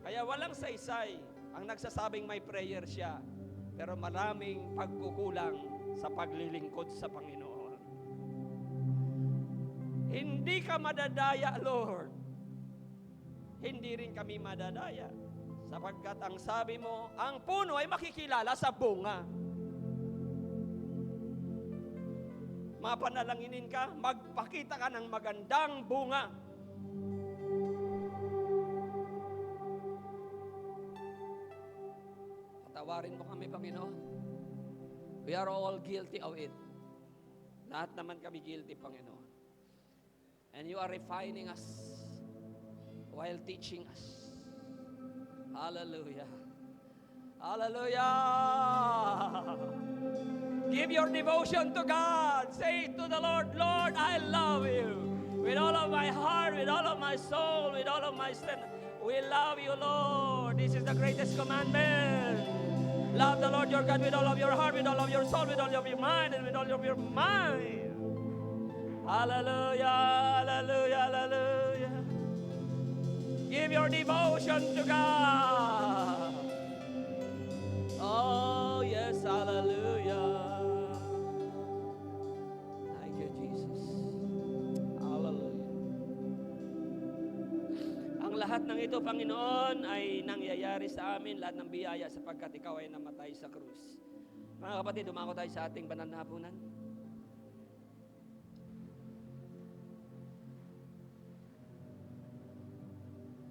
Kaya walang saysay ang nagsasabing may prayer siya, pero maraming pagkukulang sa paglilingkod sa Panginoon. Hindi ka madadaya, Lord. Hindi rin kami madadaya. Sapagkat ang sabi mo, ang puno ay makikilala sa bunga. Mapanalanginin ka, magpakita ka ng magandang bunga. Patawarin mo kami, Panginoon. We are all guilty of it. Lahat naman kami guilty, Panginoon. And you are refining us while teaching us. Hallelujah. Hallelujah. Give your devotion to God. Say to the Lord, Lord, I love you. With all of my heart, with all of my soul, with all of my strength. We love you, Lord. This is the greatest commandment. Love the Lord your God with all of your heart, with all of your soul, with all of your mind, and with all of your mind. Hallelujah, hallelujah, hallelujah. Give your devotion to God. Oh, yes, hallelujah. Thank you, Jesus. Hallelujah. Ang lahat ng ito, Panginoon, ay nangyayari sa amin, lahat ng biyaya sapagkat ikaw ay namatay sa krus. Mga kapatid, dumako tayo sa ating banal na hapunan.